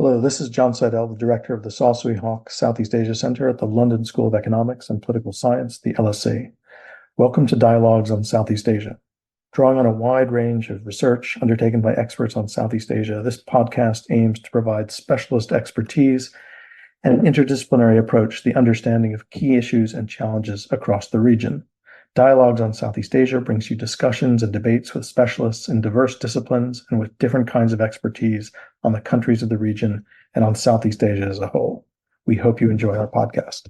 Hello, this is John Seidel, the director of the Sosui Hawk Southeast Asia Center at the London School of Economics and Political Science, the LSE. Welcome to Dialogues on Southeast Asia. Drawing on a wide range of research undertaken by experts on Southeast Asia, this podcast aims to provide specialist expertise and an interdisciplinary approach to the understanding of key issues and challenges across the region. Dialogues on Southeast Asia brings you discussions and debates with specialists in diverse disciplines and with different kinds of expertise on the countries of the region and on Southeast Asia as a whole. We hope you enjoy our podcast.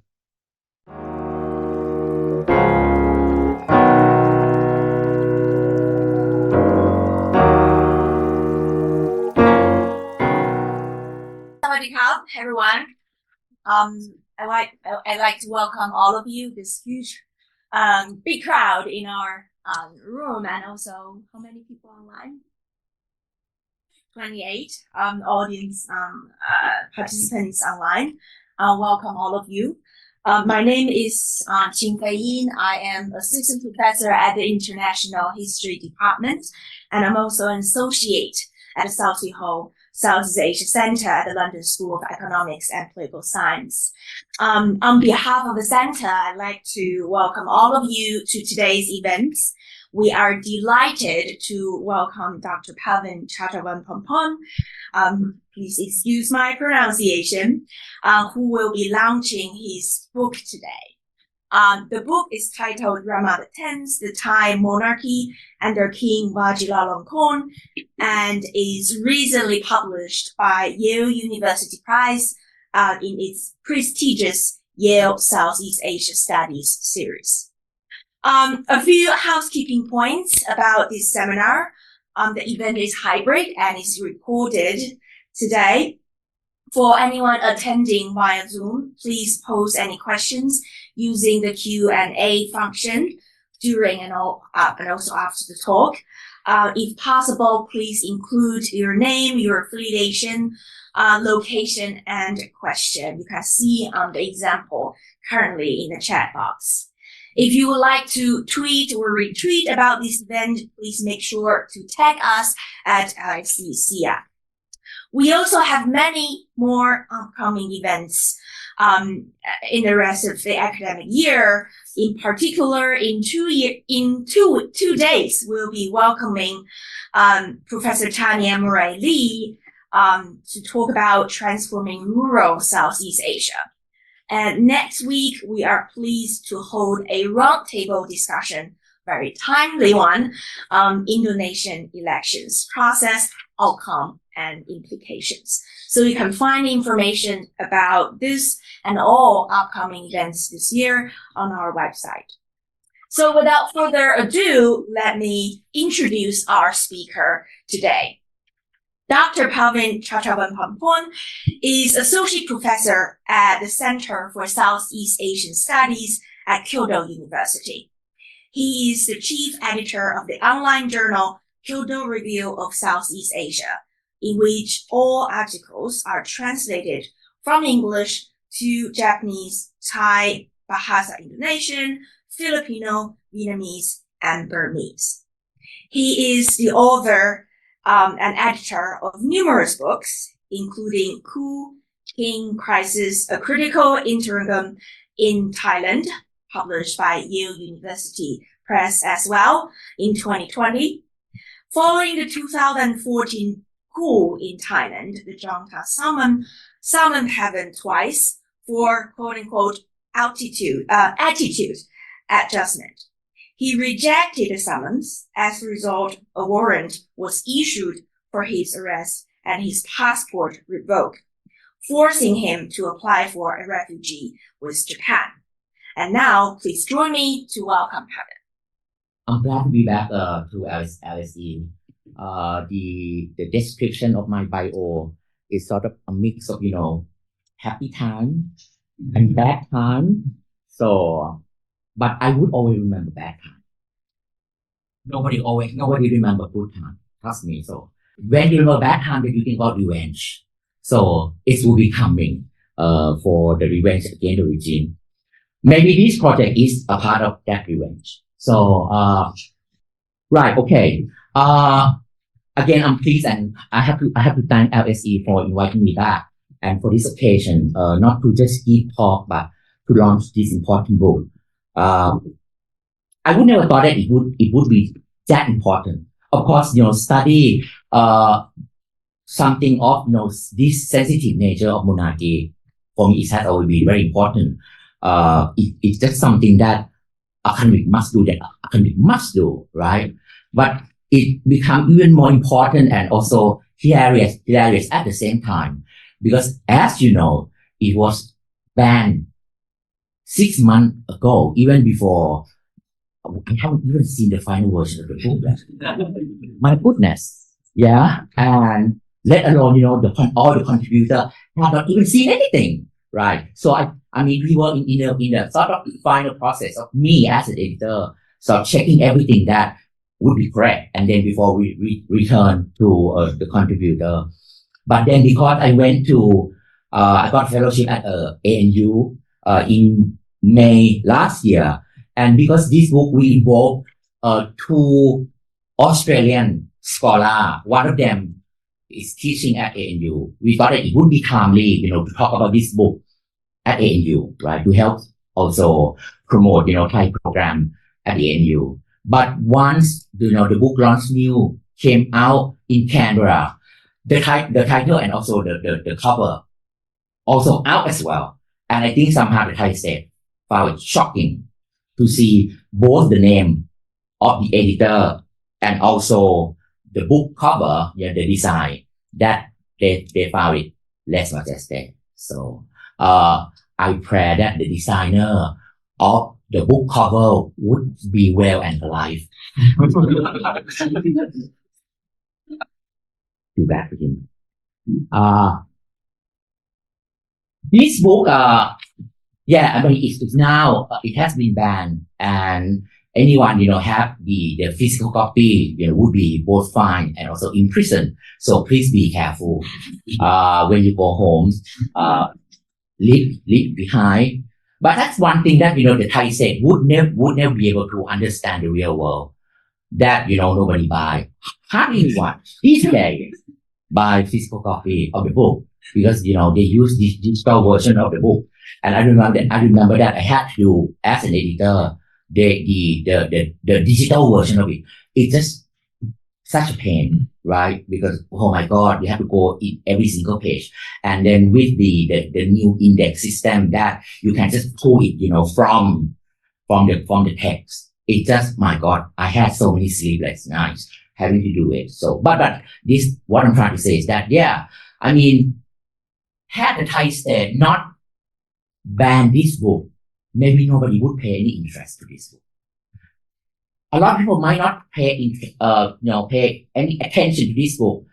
Everyone. I'd like to welcome all of you, this huge big crowd in our room, and also how many people online? 28 audience participants online. Welcome all of you. My name is Qingfei. I am assistant professor at the International History Department, and I'm also an associate at the Sosui Hawk Southeast Asia Center at the London School of Economics and Political Science. On behalf of the center, I'd like to welcome all of you to today's events. We are delighted to welcome Dr. Pavin Chachavalpongpun, please excuse my pronunciation, who will be launching his book today. The book is titled Rama X, the Thai Monarchy under King Vajiralongkorn, and is recently published by Yale University Press in its prestigious Yale Southeast Asia Studies series. A few housekeeping points about this seminar. The event is hybrid and is recorded today. For anyone attending via Zoom, please post any questions using the Q&A function during and also after the talk. If possible, please include your name, your affiliation, location, and question. You can see the example currently in the chat box. If you would like to tweet or retweet about this event, please make sure to tag us at SEAC. We also have many more upcoming events in the rest of the academic year. In particular, in 2 days, we'll be welcoming Professor Tanya Murray Lee to talk about transforming rural Southeast Asia. And next week, we are pleased to hold a roundtable discussion, very timely one, Indonesian elections process, outcome, and implications. So you can find information about this and all upcoming events this year on our website. So without further ado, let me introduce our speaker today. Dr. Pavin Chachavalpongpun is Associate Professor at the Center for Southeast Asian Studies at Kyoto University. He is the Chief Editor of the online journal Kyoto Review of Southeast Asia, in which all articles are translated from English to Japanese, Thai, Bahasa Indonesian, Filipino, Vietnamese, and Burmese. He is the author and editor of numerous books, including Coup, King Crisis, A Critical Interregnum in Thailand, published by Yale University Press as well in 2020. Following the 2014 coup in Thailand, the junta summoned Pavin twice for quote-unquote attitude adjustment. He rejected the summons. As a result, a warrant was issued for his arrest and his passport revoked, forcing him to apply for a refugee with Japan. And now, please join me to welcome Pavin. I'm glad to be back to LSE. The description of my bio is sort of a mix of, happy time and bad time. So, but I would always remember bad time. Nobody remember good time. Trust me. So when you remember bad time, then you think about revenge. So it will be coming for the revenge against the regime. Maybe this project is a part of that revenge. So, right, okay. again, I'm pleased, and I have to thank LSE for inviting me back, and for this occasion, not to just give talk, but to launch this important book. I would never thought that it would be that important. Of course, study something of this sensitive nature of monarchy. For me, it has always been very important. It's just something that academic must do, right? But it become even more important and also hilarious at the same time, because as you know, it was banned 6 months ago, even before. I haven't even seen the final version of the book. My goodness, yeah, and let alone all the contributors have not even seen anything, right? So I mean, we were in a sort of final process of me as an editor, so checking everything that would be correct, and then before we return to the contributor. But then because I went to I got fellowship at ANU in May last year, and because this book we involved 2 Australian scholars, one of them is teaching at ANU. We thought that it would be timely, to talk about this book at ANU, right, to help also promote, Thai program at the ANU. But once, the book launch new came out in Canberra, the title and also the cover also out as well. And I think somehow the Thai state found it shocking to see both the name of the editor and also the book cover, the design, that they found it lèse-majesté. So, I pray that the designer of the book cover would be well and alive. Too bad for him. This book, I mean, it's now, it has been banned, and anyone, have the physical copy, would be both fined and also imprisoned. So please be careful, when you go home, leave behind. But that's one thing that, the Thai state would never be able to understand the real world, that, nobody buy. Hardly anyone these days buy physical copy of the book, because, they use this digital version of the book. And I remember that I had to do, as an editor, the digital version of it. It's just such a pain, right? Because, oh my God, you have to go in every single page. And then with the new index system that you can just pull it, from the text. It just, my God, I had so many sleepless nights having to do it. So, but this, what I'm trying to say is that, I mean, had the Thai state not banned this book, maybe nobody would pay any interest to this book. A lot of people might not pay any attention to this book,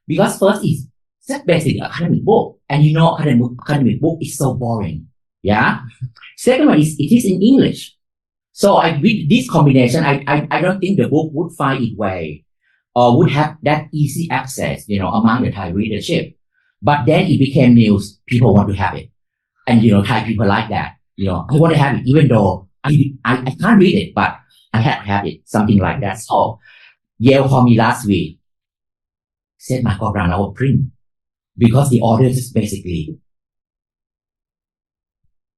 because first it's just basically academic book, and academic book is so boring. Yeah. Second one is it is in English, so with this combination, I don't think the book would find its way or would have that easy access, among the Thai readership. But then it became news. People want to have it, and Thai people like that. I want to have it, even though I can't read it, but I have to have it, something like that. So Yale called me last week, said, my God, run out of print, because the order is basically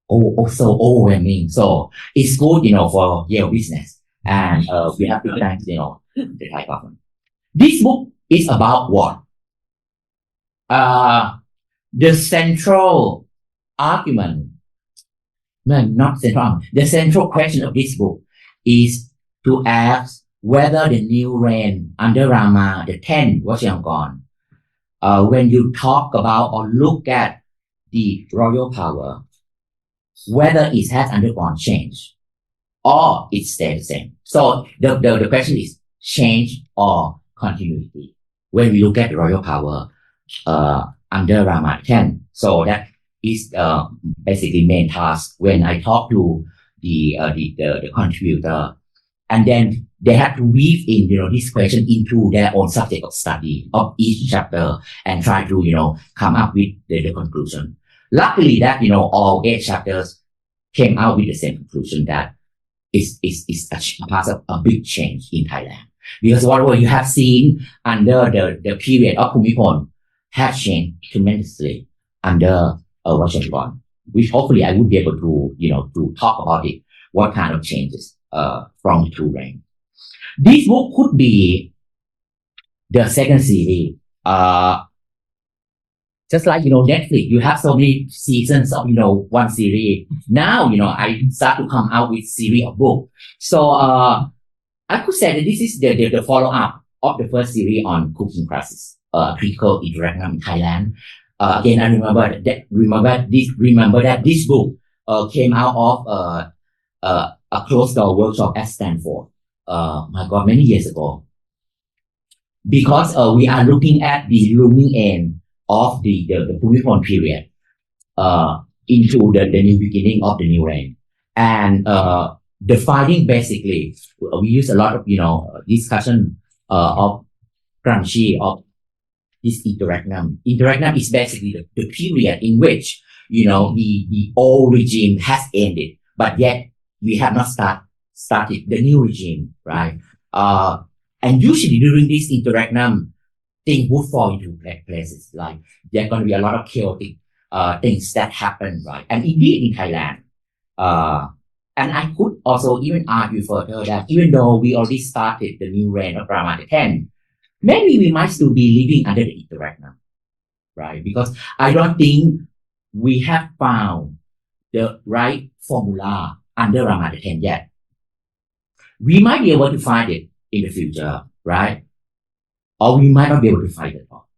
so overwhelming. So it's good, for Yale business, and we have to thank, the Thai government. This book is about what? The central argument, the central question of this book is to ask whether the new reign under Rama, the 10th Vajiralongkorn, when you talk about or look at the royal power, whether it has undergone change or it stays the same. So the question is change or continuity when we look at the royal power under Rama 10. So that is basically main task when I talk to the contributor, and then they have to weave in this question into their own subject of study of each chapter and try to come up with the conclusion. Luckily that all 8 chapters came out with the same conclusion, that is a part of a big change in Thailand. Because whatever you have seen under the period of Bhumibol have changed tremendously under Vajiralongkorn, which hopefully I would be able to, to talk about it, what kind of changes from the two reigns. This book could be the second series. Just like, Netflix, you have so many seasons of, one series. Now, I start to come out with series of books. So, I could say that this is the follow-up of the first series on cooking classes, critical interregnum in Thailand. Again, I remember that this book, came out of, a closed-door workshop at Stanford. My God, many years ago. Because, we are looking at the looming end of the Bhumibol period, into the new beginning of the new reign. And, the finding basically, we use a lot of, discussion, of crunchy, of this interregnum. Interregnum is basically the period in which, the old regime has ended, but yet we have not started the new regime, right? And usually during this interregnum, things would fall into places. Like there are going to be a lot of chaotic things that happen, right? And indeed in Thailand, and I could also even argue further that even though we already started the new reign of Rama X, maybe we might still be living under the interregnum, right? Because I don't think we have found the right formula under Rama X yet. We might be able to find it in the future, right? Or we might not be able to find it all.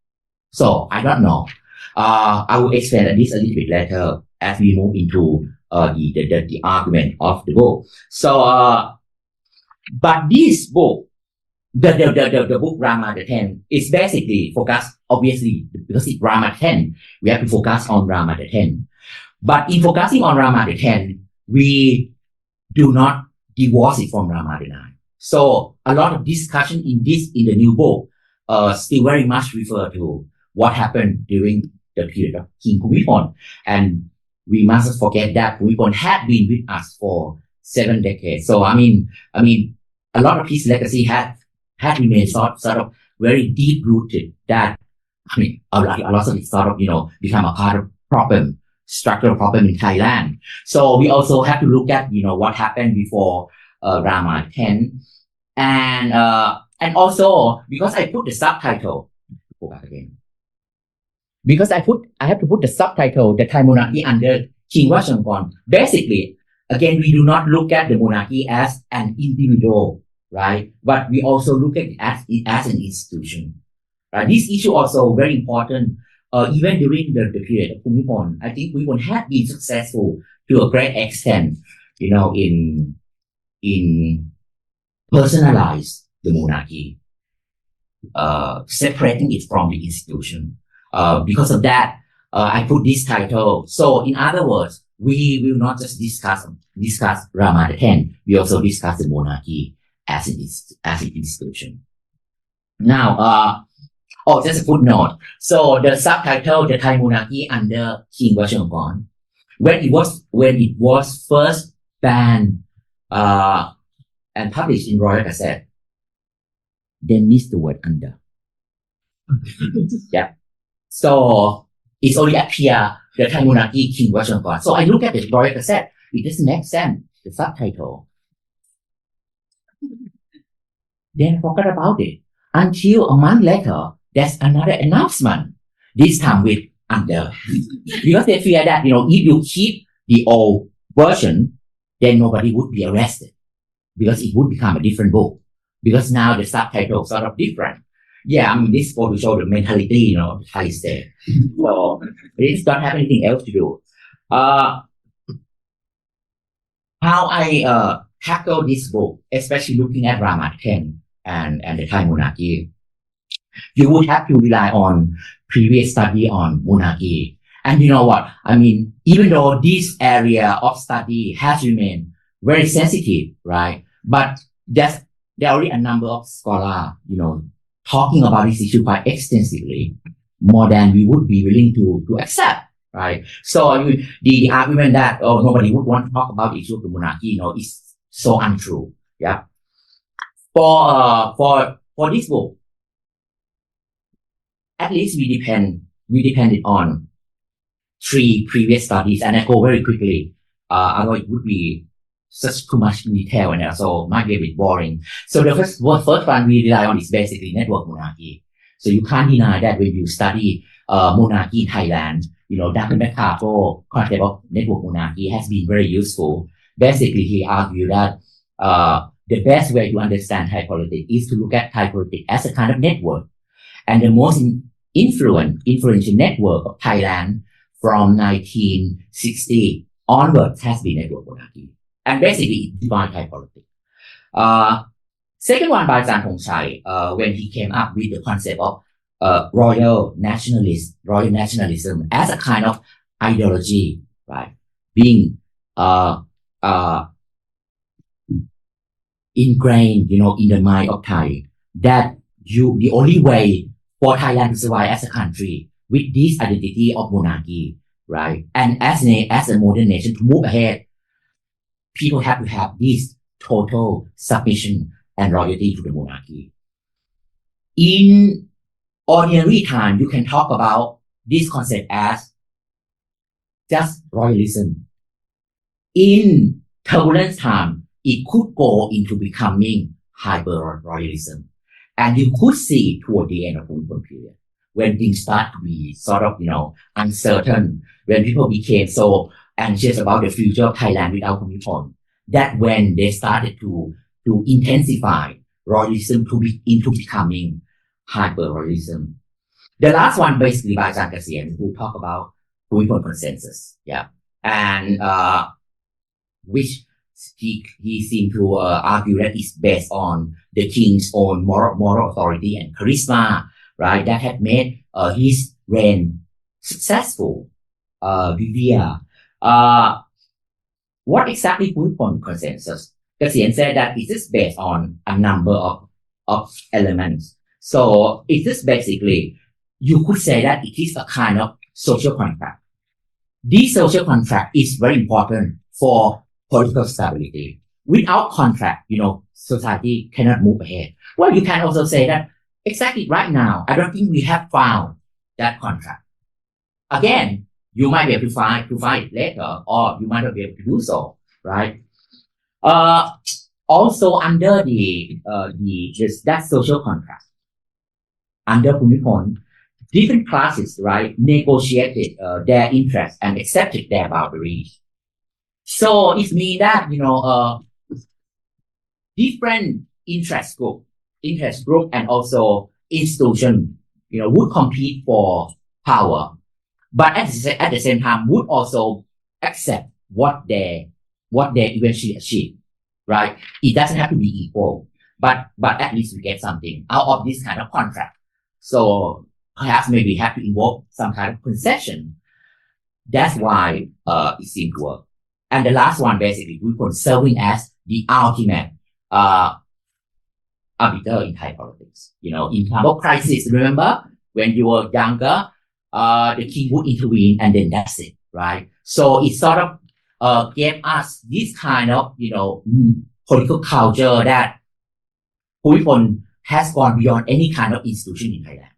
So I don't know. I will explain this a little bit later as we move into the argument of the book. So, but this book, the book Rama X is basically focused, obviously, because it's Rama X, we have to focus on Rama X. But in focusing on Rama X, we do not divorce it from Rama IX. So a lot of discussion in the new book, still very much refer to what happened during the period of King Bhumibol. And we mustn't forget that Bhumibol had been with us for 7 decades. So, I mean, a lot of his legacy had remained sort of very deep rooted that, a lot of it sort of, become a part of structural problem in Thailand. So we also have to look at, what happened before, Rama X. And also, because I put the subtitle, go back again. Because I have to put the subtitle, the Thai monarchy under King Vajiralongkorn. Basically, again, we do not look at the monarchy as an individual, right? But we also look at it as an institution. Right? This issue also very important, even during the period of Bhumibol. I think Bhumibol had been successful to a great extent, in personalize the monarchy, separating it from the institution. Because of that, I put this title. So in other words, we will not just discuss Rama X, we also discuss the monarchy as an institution. Now, just a footnote. So the subtitle, the Thai monarchy under King Vajiralongkorn, when it was first banned, and published in Royal Gazette, they missed the word under. Yeah. So it's only appear the Thai monarchy King Vajiralongkorn. So I look at the Royal Gazette, it doesn't make sense, the subtitle. Then forgot about it. Until a month later, there's another announcement, this time with under. Because they fear that, if you keep the old version, then nobody would be arrested. Because it would become a different book. Because now the subtitle is sort of different. Yeah, this goes to show the mentality, the Thai state. So, it don't have anything else to do. How I tackle this book, especially looking at Rama X and the Thai monarchy, you would have to rely on previous study on monarchy. And you know what? Even though this area of study has remained very sensitive, right? But there are already a number of scholars, talking about this issue quite extensively, more than we would be willing to accept, right? So the argument that nobody would want to talk about the issue of the monarchy, is so untrue. Yeah. For this book, at least we depended on 3 previous studies, and I go very quickly. Otherwise it would be such too much detail, and so might be a bit boring. So the first one we rely on is basically network monarchy. So you can't deny that when you study monarchy in Thailand, Dr. McCarthy's concept of network monarchy has been very useful. Basically, he argued that the best way to understand Thai politics is to look at Thai politics as a kind of network. And the most influential network of Thailand from 1960 onwards has been network monarchy. And basically, it defined Thai politics. Second one by Chan Thong Chai, when he came up with the concept of royal nationalism as a kind of ideology, right? Being ingrained, in the mind of Thai, that the only way for Thailand to survive as a country with this identity of monarchy, right? And as a modern nation to move ahead, people have to have this total submission and loyalty to the monarchy. In ordinary time, you can talk about this concept as just royalism. In turbulent time, it could go into becoming hyper-royalism. And you could see toward the end of the Bhumibol period, when things start to be sort of, uncertain, when people became so anxious about the future of Thailand without Bhumibol, that when they started to intensify royalism into becoming hyper-royalism. The last one basically by Chan Kasien, who talk about Bhumibol consensus, and which he seemed to argue that is based on the king's own moral authority and charisma, right? That had made his reign successful. What exactly Bhumibol consensus? Kasien said that it is based on a number of elements. So it is basically, you could say that it is a kind of social contract. This social contract is very important for political stability. Without contract, society cannot move ahead. Well, you can also say that exactly right now, I don't think we have found that contract. Again, you might be able to find it later, or you might not be able to do so, right? Also under that social contract, under Bhumibol, different classes, right, negotiated their interests and accepted their boundaries. So it means that, different interest group and also institution, would compete for power, but at the same time would also accept what they eventually achieve, right? It doesn't have to be equal, but at least we get something out of this kind of contract. So perhaps maybe have to involve some kind of concession. That's why it seemed to work. And the last one, basically, we could serving as the ultimate arbiter in Thai politics. In time of crisis, remember, when you were younger, the king would intervene and then that's it, right? So it sort of gave us this kind of, political culture that Bhumibol has gone beyond any kind of institution in Thailand,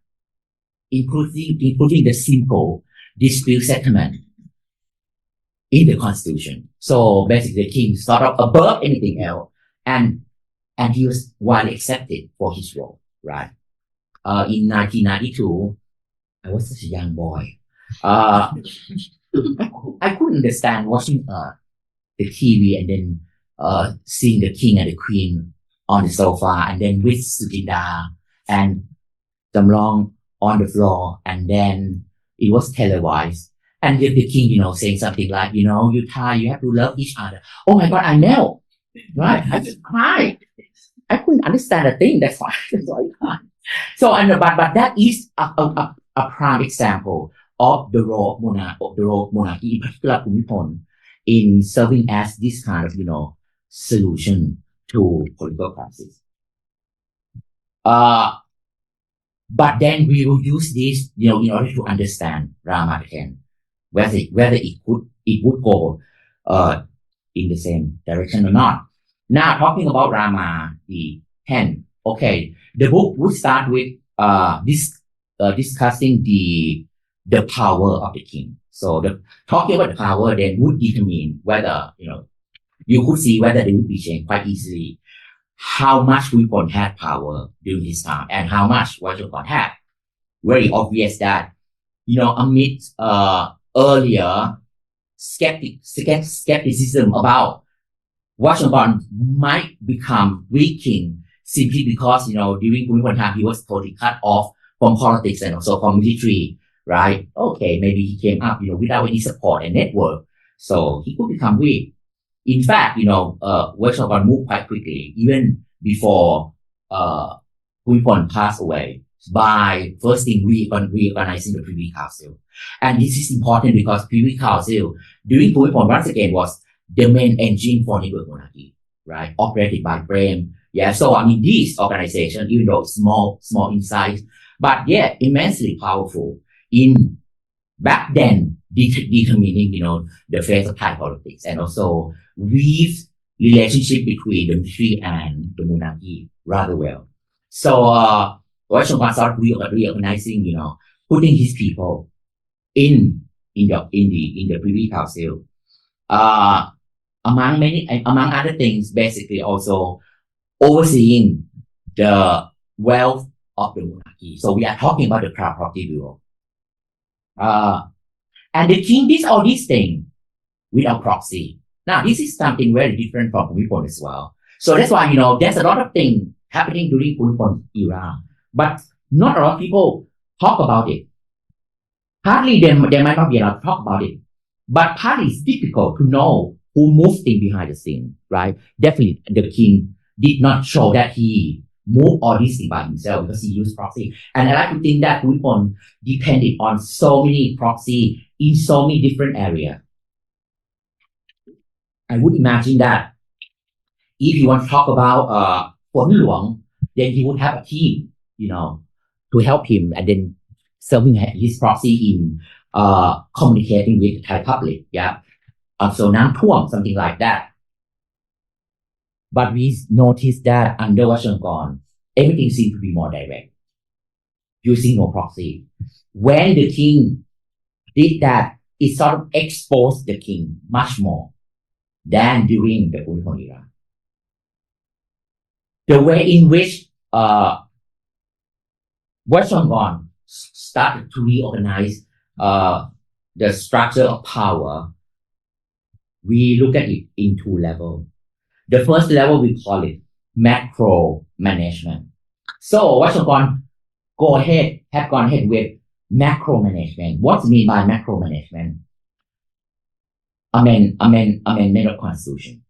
including the simple dispute settlement in the constitution. So basically the king sort of above anything else, and he was widely accepted for his role, right? In 1992, I was such a young boy. I couldn't understand watching the TV and then seeing the king and the queen on the sofa, and then with Sukinda and Damlong on the floor, and then it was televised. And the king, saying something like, you Thai, you have to love each other. Oh my God, I know, right? I just cried. I couldn't understand a thing. That's why I cried. So, but that is a prime example of the role of monarchy, in particular Bhumibol, in serving as this kind of, solution to political crisis. But then we will use this, in order to understand Rama again, whether it would go in the same direction or not. Now, talking about Rama, the 10. Okay, the book would start with discussing the power of the king. So talking about the power then would determine whether, you could see whether there would be change quite easily. How much Bhumibol had power during his time and how much Vajiralongkorn had. Very obvious that, amid earlier skepticism about Vajiralongkorn might become weak king simply because, during Bhumibol's time, he was totally cut off from politics and also from military, right? Okay, maybe he came up, without any support and network. So he could become weak. In fact, Vajiralongkorn moved quite quickly, even before Bhumibol passed away, by first thing reorganizing the Privy Council. And this is important because Privy Council, during Bhumibol, once again, was the main engine for Neighborhood monarchy, right? Operated by Prem. Yeah, so this organization, even though it's small in size, but yeah, immensely powerful in back then, determining, the face of Thai politics and also weave relationship between the military and the monarchy rather well. So, Vajiralongkorn started reorganizing, putting his people in the Privy Council. Among other things, basically also overseeing the wealth of the monarchy. So we are talking about the Crown Property Bureau. And the king did all these things without proxy. Now, this is something very different from Bhumibol as well. So that's why, there's a lot of things happening during Bhumibol's era, but not a lot of people talk about it. Partly, there might not be allowed to talk about it, but partly it's difficult to know who moves things behind the scene, right? Definitely, the king did not show that he moved all these things by himself because he used proxy. And I like to think that Bhumibol depended on so many proxy in so many different areas. I would imagine that if you want to talk about Phon Luang, then he would have a team, to help him and then serving his proxy in communicating with the Thai public. Yeah. So Nam Thuong, something like that. But we noticed that under Vajiralongkorn, everything seemed to be more direct, using no proxy. When the king did that, it sort of exposed the king much more than during the Bhumibol era. The way in which Vajiralongkorn started to reorganize the structure of power, we look at it in two levels. The first level, we call it macro management. So Vajiralongkorn have gone ahead with macro management. What's mean by macro management? Amendment of Constitution.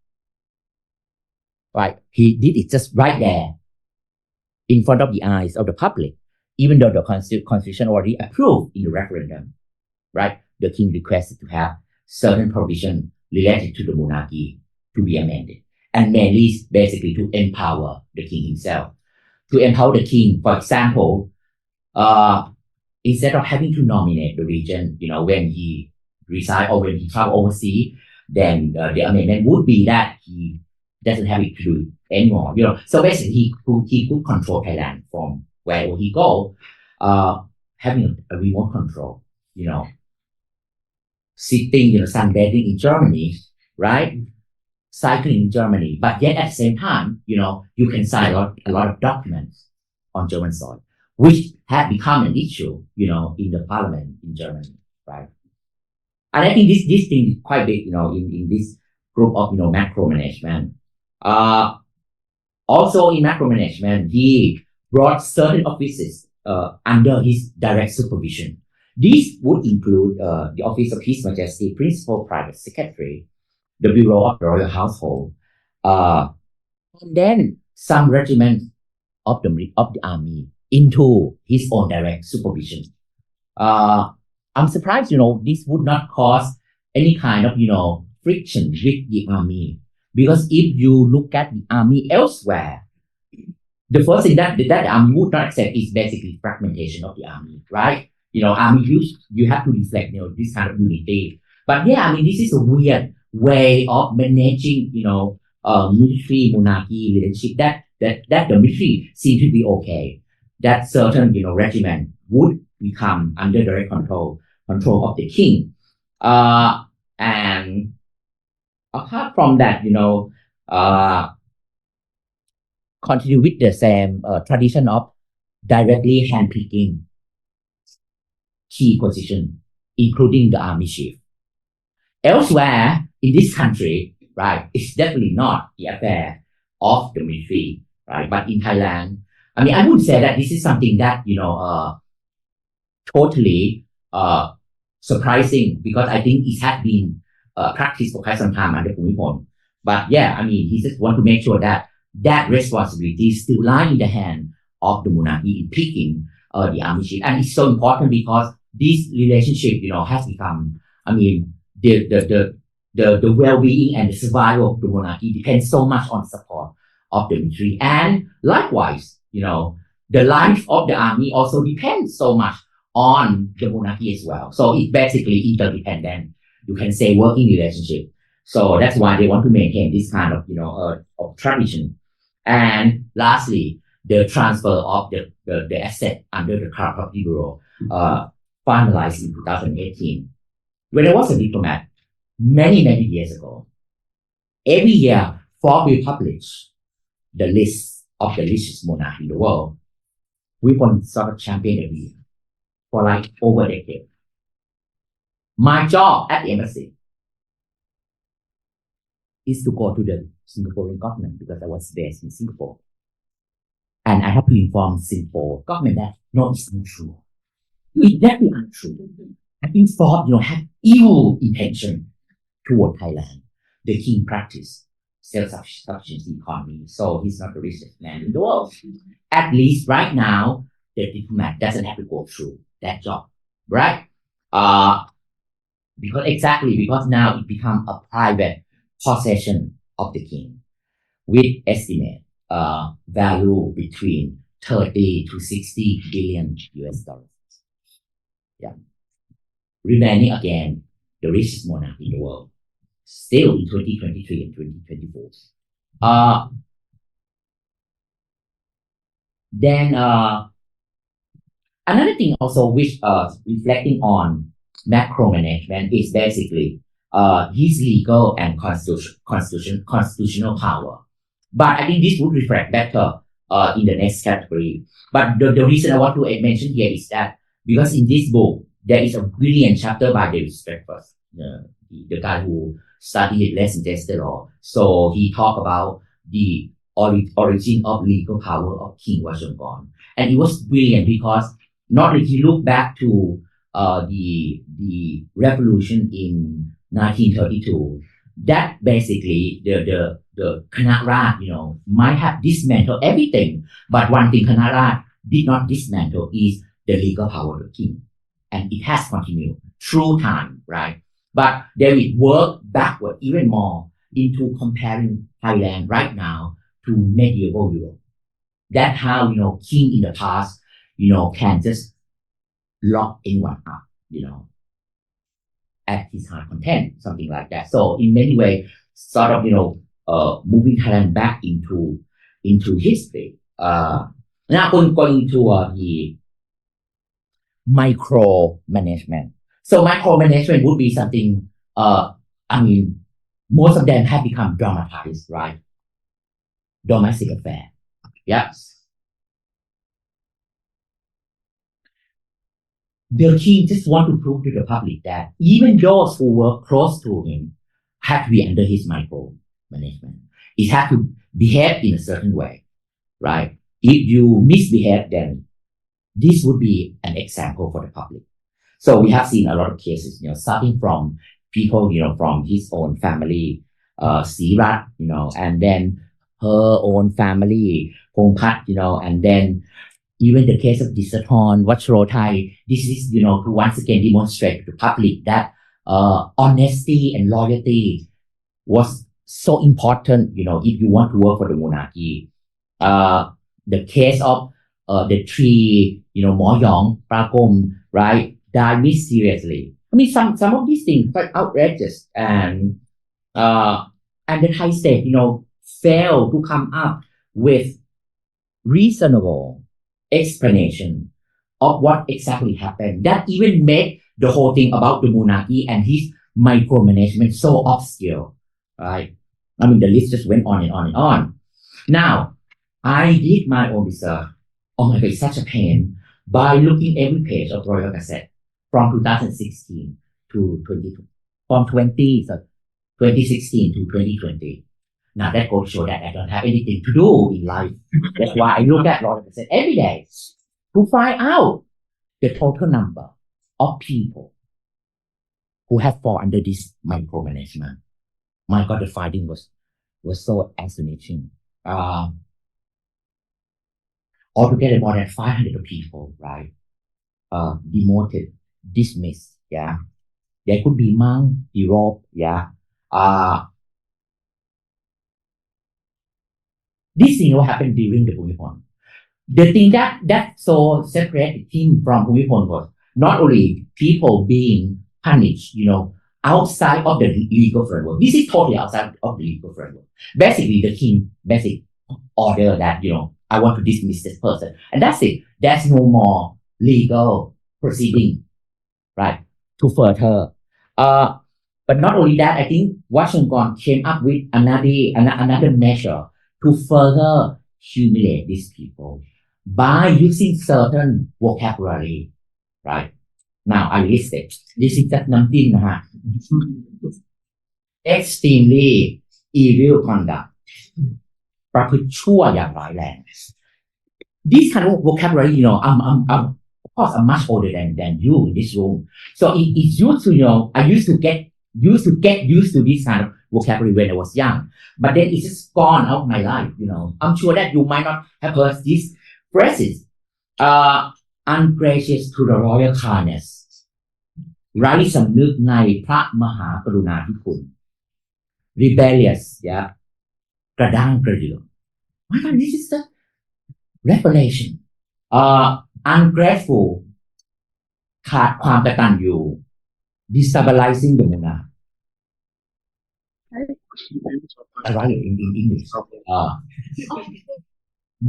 Right? He did it just right there in front of the eyes of the public, even though the Constitution already approved in the referendum. Right? The king requested to have certain provision related to the monarchy to be amended. And mainly, basically, to empower the king himself. To empower the king, for example, instead of having to nominate the regent, when he resides or when he travels overseas, then the amendment would be that he doesn't have it to do it anymore. So basically, he could control Thailand from wherever he go, having a remote control. Sitting, sunbathing in Germany, right? Cycling in Germany, but yet at the same time, you can sign a lot of documents on German soil, which had become an issue, in the parliament in Germany, right? And I think this thing is quite big, in this group of, macro management. Also in macro management, he brought certain offices under his direct supervision. These would include the Office of His Majesty Principal Private Secretary, the Bureau of the Royal Household, and then some regiments of the army into his own direct supervision. I'm surprised, this would not cause any kind of, friction with the army, because if you look at the army elsewhere, the first thing that the army would not accept is basically fragmentation of the army, right? Army you have to reflect, this kind of unity. But yeah, this is a weird way of managing, military monarchy relationship that that the military seemed to be okay, that certain, regiment would become under direct control of the king. And apart from that, continue with the same tradition of directly handpicking key position, including the army chief. Elsewhere in this country, right, it's definitely not the affair of the military, right? But in Thailand, I would say that this is something that, totally surprising, because I think it has been practiced for quite some time under Bhumibol. But yeah, he just want to make sure that responsibility still lies in the hand of the monarchy in picking the army chief. And it's so important because this relationship, has become, the well-being and the survival of the monarchy depends so much on support of the military. And likewise, the life of the army also depends so much on the monarchy as well. So it's basically interdependent, you can say, working relationship. So that's why they want to maintain this kind of, of tradition. And lastly, the transfer of the asset under the Crown Property Bureau, finalized in 2018. When I was a diplomat, many years ago, every year, Forbes will publish the list of the richest monarch in the world. We want sort of champion every year for like over a decade. My job at the embassy is to go to the Singaporean government because I was based in Singapore. And I have to inform Singapore government that no, it's untrue. It's definitely untrue. I think Forbes, had evil intention toward Thailand. The king practiced self-sufficiency economy, so he's not the richest man in the world. At least right now, the diplomat doesn't have to go through that job, right? Because now it becomes a private possession of the king, with estimate value between 30 to 60 billion US dollars. Yeah. Remaining again the richest monarch in the world, still in 2023 and 2024. Then another thing also which reflecting on macro management is basically his legal and constitutional power. But I think this would reflect better in the next category. But the reason I want to mention here is that because in this book, there is a brilliant chapter by David Breakfast, the guy who studied lèse-majesté law. So he talked about the origin of legal power of King Vajiralongkorn. And it was brilliant because not only he looked back to the revolution in 1932, that basically the Khanat, might have dismantled everything. But one thing Khanat did not dismantle is the legal power of the king. And it has continued through time, right? But David worked backward even more into comparing Thailand right now to medieval Europe. That's how, king in the past, can just lock anyone up, at his heart content, something like that. So in many ways, sort of, moving Thailand back into history. Now going to the micromanagement. So micromanagement would be something, most of them have become dramatized, right? Domestic affair. Yes. The king just want to prove to the public that even those who were close to him have to be under his micromanagement. It has to behave in a certain way, right? If you misbehave, then this would be an example for the public. So we have seen a lot of cases, starting from people, from his own family, Sirat, and then her own family, Pongpat, and then even the case of Disregard, Vajiralongkorn. This is, to once again demonstrate to the public that honesty and loyalty was so important, if you want to work for the monarchy. The case of the three, Mo Yong, Pragom, right, died mysteriously. Some of these things quite outrageous, and the Thai state, failed to come up with reasonable explanation of what exactly happened that even made the whole thing about the monarchy and his micromanagement so obscure, right? I mean, the list just went on and on and on. Now, I did my own research. Oh my God, it's such a pain. By looking every page of Royal Gazette from 2016 to 2016 to 2020. Now that goes to show that I don't have anything to do in life. That's why I look at Royal Gazette every day to find out the total number of people who have fallen under this micromanagement. My God, the finding was so astonishing. Altogether, more than 500 people, right? Demoted, dismissed, yeah. There could be monk, derobed, yeah. This thing what happened during the Bhumibol. The thing that so separated him from Bhumibol was not only people being punished, outside of the legal framework. This is totally outside of the legal framework. Basically, the king basic order that, I want to dismiss this person. And that's it. There's no more legal proceeding, right, to further. But not only that, I think Vajiralongkorn came up with another measure to further humiliate these people by using certain vocabulary, right? Now, I list it. This is just nothing, extremely evil conduct. ประพฤติชั่วอย่างร้ายแรง This kind of vocabulary, I'm of course I'm much older than you in this room. So it's used to, I used to get used to this kind of vocabulary when I was young. But then it's just gone out of my life, I'm sure that you might not have heard these phrases. Ungracious to the royal kindness. ไร้สำนึกในพระมหากรุณาธิคุณ Rebellious, yeah. กระด้างกระเดื่อง My God, this is the revelation. Ungrateful ขาดความกตัญญู Destabilizing the monarch. I write it in English.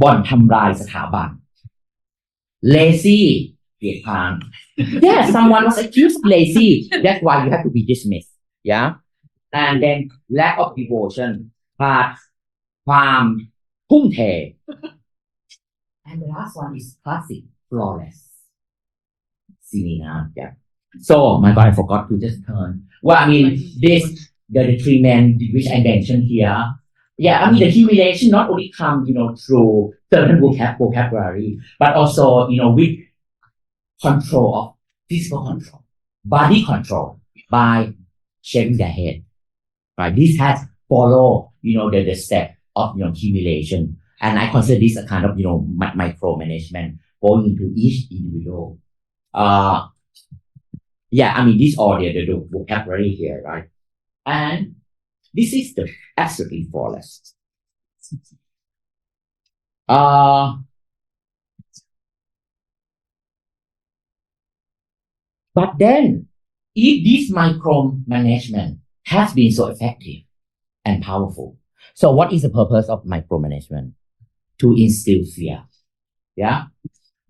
บ่อนทำลายสถาบัน Lazy เกียจคร้าน Yeah, someone was accused lazy. That's why you have to be dismissed. Yeah, and then lack of devotion. ขาดความทุ่มเท And the last one is classic, flawless. Sinina, yeah. So, my God, I forgot to just turn. Well, I mean, the three men which I mentioned here. Yeah, I mean, the humiliation not only comes, through certain vocabulary, but also, with control of physical control, body control by shaving their head. Right? This has followed, the step of, humiliation. And I consider this a kind of, micromanagement going into each individual. Yeah, I mean, these are the vocabulary here, right? And this is the absolutely flawless. But then, if this micromanagement has been so effective and powerful, so what is the purpose of micromanagement? To instill fear. Yeah?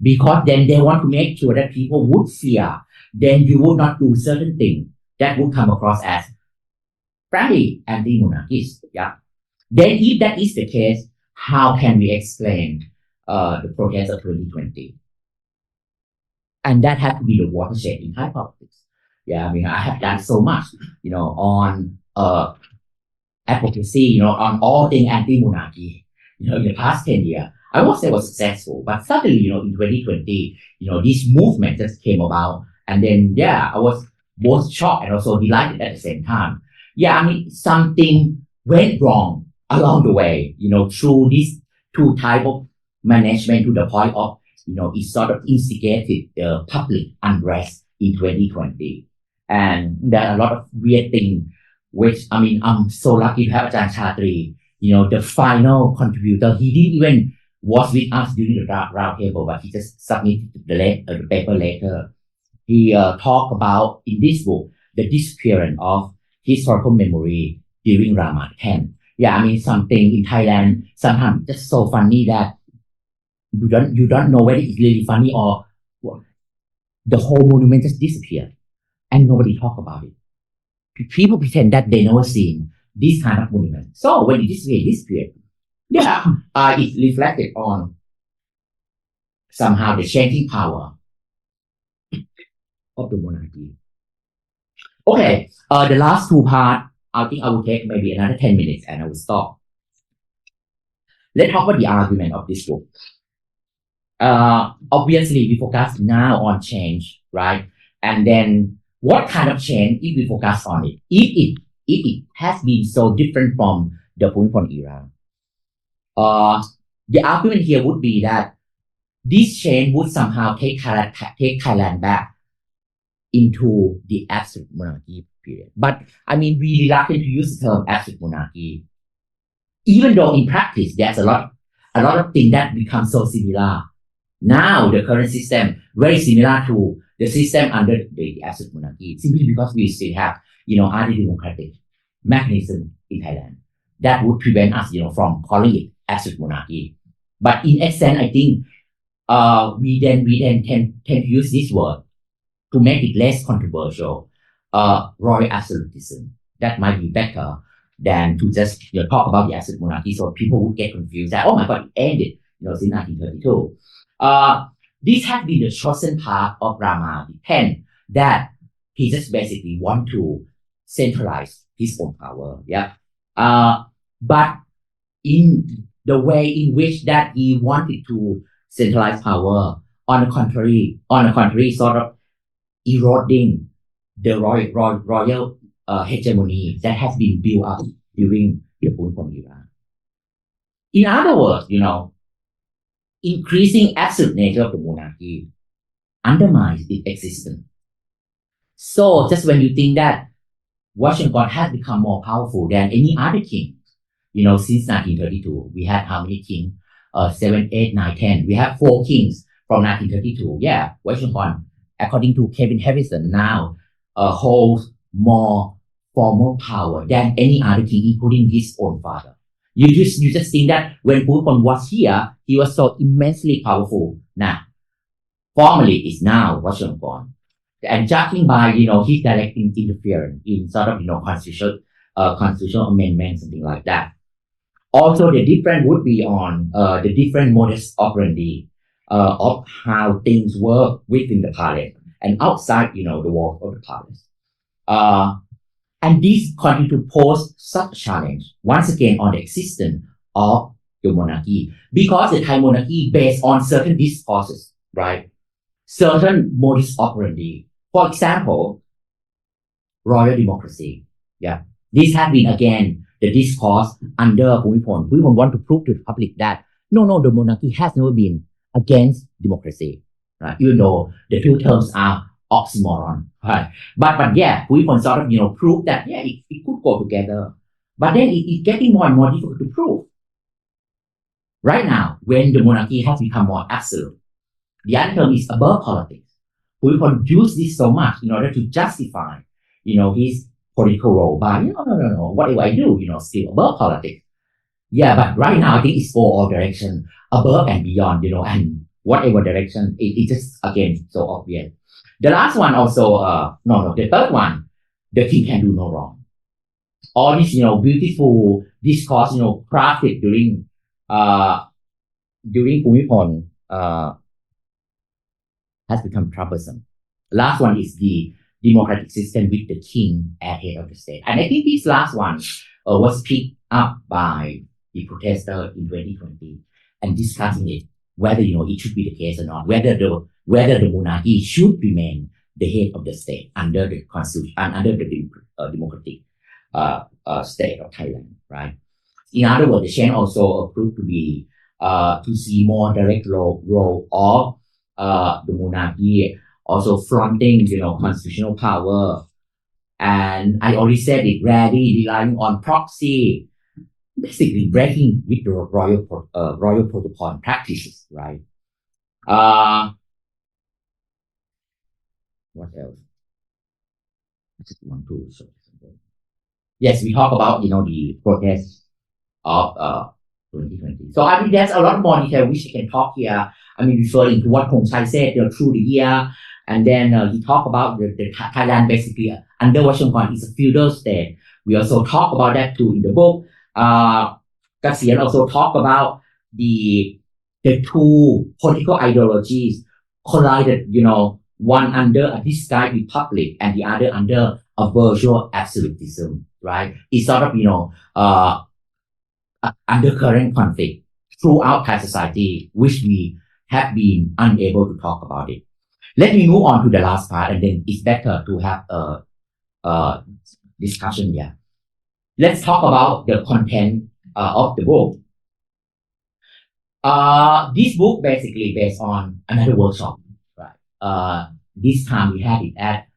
Because then they want to make sure that people would fear. Then you would not do certain things that would come across as frankly anti-monarchist. Yeah? Then if that is the case, how can we explain the protest of 2020? And that had to be the watershed in Thai politics. Yeah, I mean, I have done so much, on advocacy, on all things anti-monarchy, in the past 10 years. I won't say it was successful, but suddenly, in 2020, this movement just came about. And then, yeah, I was both shocked and also delighted at the same time. Yeah, I mean, something went wrong along the way, through these two types of management to the point of, it sort of instigated public unrest in 2020. And there are a lot of weird things, which, I mean, I'm so lucky to have Ajahn Chatri, the final contributor. He didn't even was with us during the round table, but he just submitted the paper later. He talked about, in this book, the disappearance of historical memory during Rama 10. Yeah, I mean, something in Thailand, sometimes just so funny that you don't know whether it's really funny or what. The whole monument just disappeared and nobody talk about it. People pretend that they never seen this kind of monument. So when it disappeared, yeah, it reflected on somehow the changing power of the monarchy. Okay, the last two parts, I think I will take maybe another 10 minutes and I will stop. Let's talk about the argument of this book. Obviously, we focus now on change, right? And then what kind of change if we focus on it? If it has been so different from the Bhumibol era, the argument here would be that this change would somehow take Thailand back into the absolute monarchy period. But I mean, we reluctant to use the term absolute monarchy, even though in practice there's a lot of things that become so similar. Now the current system very similar to the system under the absolute monarchy, simply because we still have anti-democratic mechanism in Thailand that would prevent us from calling it absolute monarchy. But in essence, I think we then tend to use this word to make it less controversial. Royal absolutism, that might be better than to just talk about the absolute monarchy, so people would get confused that, oh my god, it ended since 1932. This has been the chosen path of Rama the 10th, that he just basically want to centralize his own power. Yeah. But in the way in which that he wanted to centralize power, on the contrary, sort of eroding the royal hegemony that has been built up during the Bhumibol era. In other words, increasing absolute nature of the monarchy undermines its existence. So just when you think that Washington has become more powerful than any other king, since 1932, we had how many kings? 7, 8, 9, 10. We have 4 kings from 1932. Yeah, Washington, according to Kevin Harrison, now holds more formal power than any other king, including his own father. You just think that when Bhumibol was here, he was so immensely powerful. Now, formally, it's now Washington. And judging by his direct interference in sort of constitutional amendment, something like that. Also, the difference would be on the different modus operandi of how things work within the palace and outside, the walls of the palace. And this continue to pose such a challenge once again on the existence of the monarchy, because the Thai monarchy based on certain discourses, right? Certain modus operandi. For example, royal democracy. Yeah, this has been again the discourse under Bhumibol. We want to prove to the public that no, the monarchy has never been against democracy, right? Even though the two terms are oxymoron, right? But yeah, Bhumibol sort of prove that it could go together. But then it's getting more and more difficult to prove. Right now, when the monarchy has become more absolute, the other term is above politics. Bhumibol used this so much in order to justify, his political role by no, whatever I do, still above politics. Yeah, but right now I think it's for all direction, above and beyond, and whatever direction, it's just again so obvious. The last one also, the third one, the king can do no wrong. All this, beautiful discourse, crafted during Bhumibol, has become troublesome. Last one is the democratic system with the king at head of the state. And I think this last one was picked up by the protester in 2020 and discussing it, whether, it should be the case or not, whether the monarchy should remain the head of the state under the constitution and under the democratic state of Thailand, right? In other words, the change also proved to be to see more direct role of the monarchy, also flaunting, constitutional power. And I already said it, rarely relying on proxy, basically breaking with the royal protocol practices, right? What else? I just want to show something. Yes, we talk about, the protest of 2020. So I mean, there's a lot more detail which I can talk here. I mean, referring to what Pong Chai said through the year, and then he talked about the Thailand basically under Vajiralongkorn is a feudal state. We also talk about that too in the book. Kasian also talk about the two political ideologies collided, one under a disguised republic and the other under a virtual absolutism, right? It's sort of, undercurrent conflict throughout Thai society, which we have been unable to talk about it. Let me move on to the last part, and then it's better to have a discussion here. Let's talk about the content of the book. This book basically based on another workshop, right? This time we had it at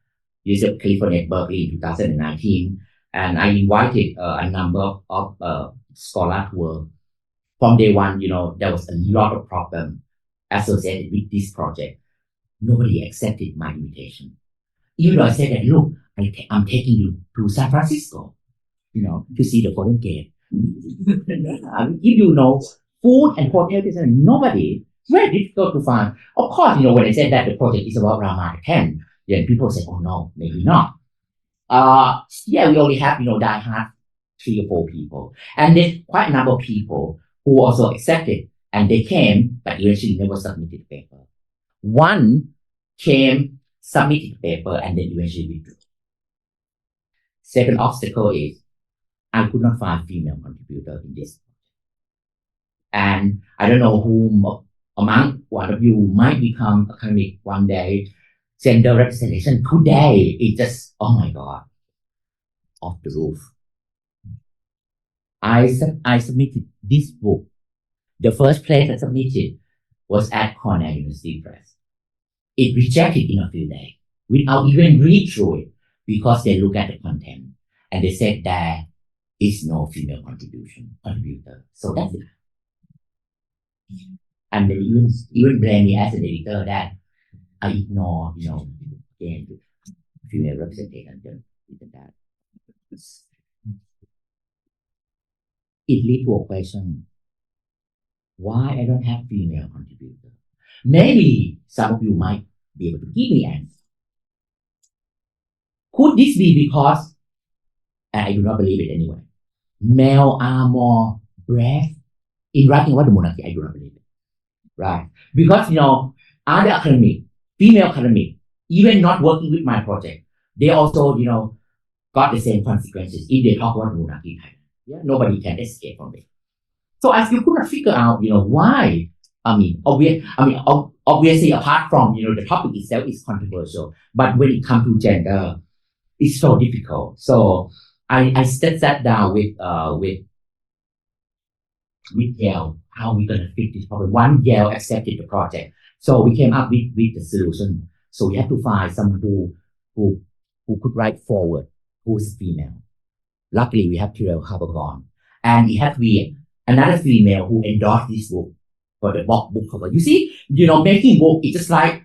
University of California, Berkeley in 2019, and I invited a number of scholars who were from day one. There was a lot of problem associated with this project. Nobody accepted my invitation, even though I said that, look, I'm taking you to San Francisco, to see the Golden Gate. I will give you, food and hotel. Nobody. Very difficult to find. Of course, when I said that the project is about Rama the 10th, then people say, oh no, maybe not. We only have, die-hard 3 or 4 people. And there's quite a number of people who also accepted, and they came, but eventually never submitted the paper. One came, submitted the paper, and then eventually withdrew. Second obstacle is, I could not find female contributor in this. And I don't know whom among one of you might become academic one day. Gender representation today is just, oh my God, off the roof. I submitted this book. The first place I submitted was at Cornell University Press. It rejected in a few days without even read through it because they look at the content and they said there is no female contributor. So that's it. And they even blame me as an editor that I ignore, again, female representation. That. It leads to a question: why I don't have female contributor? Maybe some of you might be able to give me an answer. Could this be because, and I do not believe it anyway, male are more brave in writing about the monarchy? I do not believe it. Right? Because, other academic, female academic, even not working with my project, they also, got the same consequences if they talk about monarchy. Nobody can escape from it. So as you could not figure out, why, obviously apart from, the topic itself is controversial, but when it comes to gender, it's so difficult. So I sat down with Yale, how we gonna fix this problem. One, Yale accepted the project, so we came up with the solution. So we had to find someone who could write forward, who's female. Luckily, we have Tyrell Habergorn, and it had to be another female who endorsed this book for the book cover. You see, making book is just like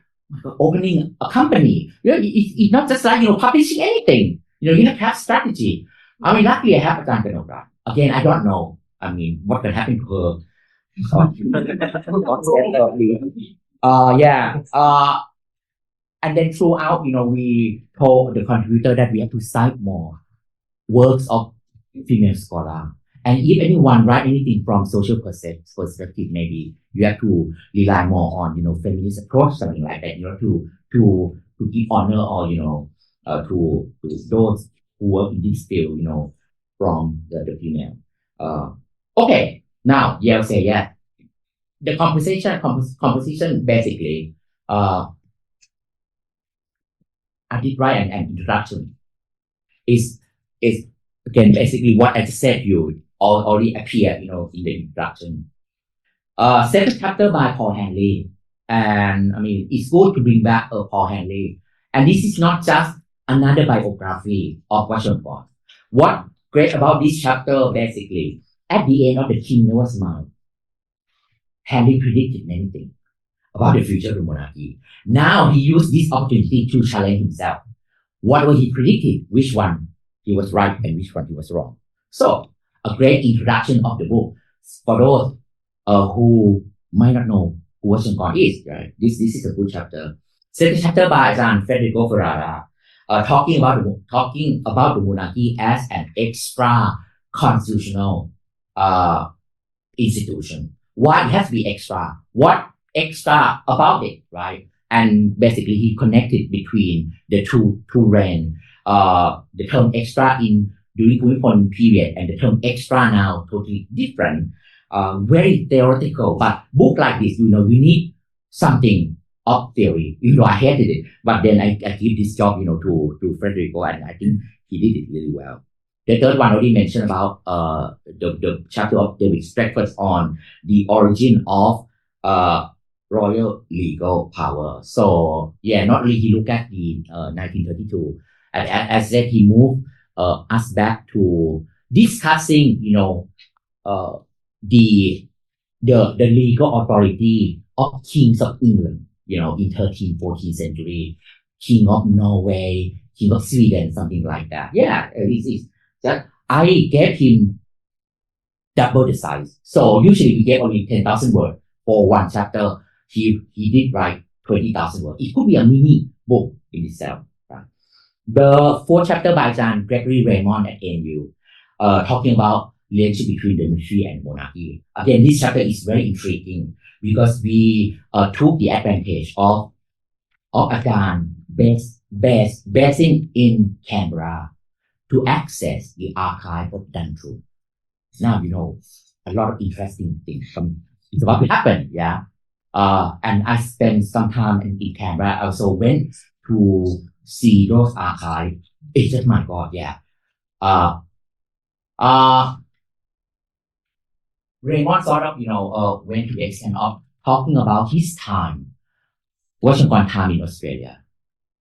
opening a company. It's not just like publishing anything. You have to have strategy. Luckily, I have a Ganganograt. Again, I don't know. What can happen to her? And then throughout, we told the contributor that we have to cite more works of female scholar. And if anyone write anything from social perspective, maybe you have to rely more on, feminist approach, something like that, to give honor or, to those who work in this field, from the female. Okay, now Yale say yes. The composition basically, I did write an introduction. Is again basically what I just said you already appeared, in the introduction. Second chapter by Paul Hanley, and it's good to bring back Paul Hanley. And this is not just another biography of Vajiralongkorn. What great about this chapter basically? At the end of The King Never Smiled, Hanley predicted many things about the future of the monarchy. Now he used this opportunity to challenge himself. Whatever he predicted, which one he was right and which one he was wrong. So, a great introduction of the book. for those who might not know who Vajiralongkorn is, right? This is a good chapter. Second chapter by Federico Ferrara, talking about the monarchy as an extra constitutional institution. Why it has to be extra? What extra about it, right? And basically he connected between the two reign. The term extra in during Bhumibol period and the term extra now totally different. Very theoretical, but book like this, you need something of theory. I hated it, but then I give this job, to Federico, and I think he did it really well. The third one already mentioned about the chapter of David's breakfast on the origin of royal legal power. So not really he looked at the 1932. And as I said, he moved us back to discussing, the legal authority of kings of England, in 13th, 14th century, king of Norway, king of Sweden, something like that. It's that I gave him double the size. So usually we get only 10,000 words for one chapter. He did write 20,000 words. It could be a mini book in itself. Right? The fourth chapter by John Gregory Raymond at NU, talking about relationship between the military and monarchy. Again, this chapter is very intriguing because we took the advantage of a gun basing in Canberra to access the archive of Dantru. Now a lot of interesting things it's about to happen, and I spent some time in Canberra. I also went to see those archives. It's just my God, Raymond sort of, went to the extent of talking about his time, Vajiralongkorn time in Australia,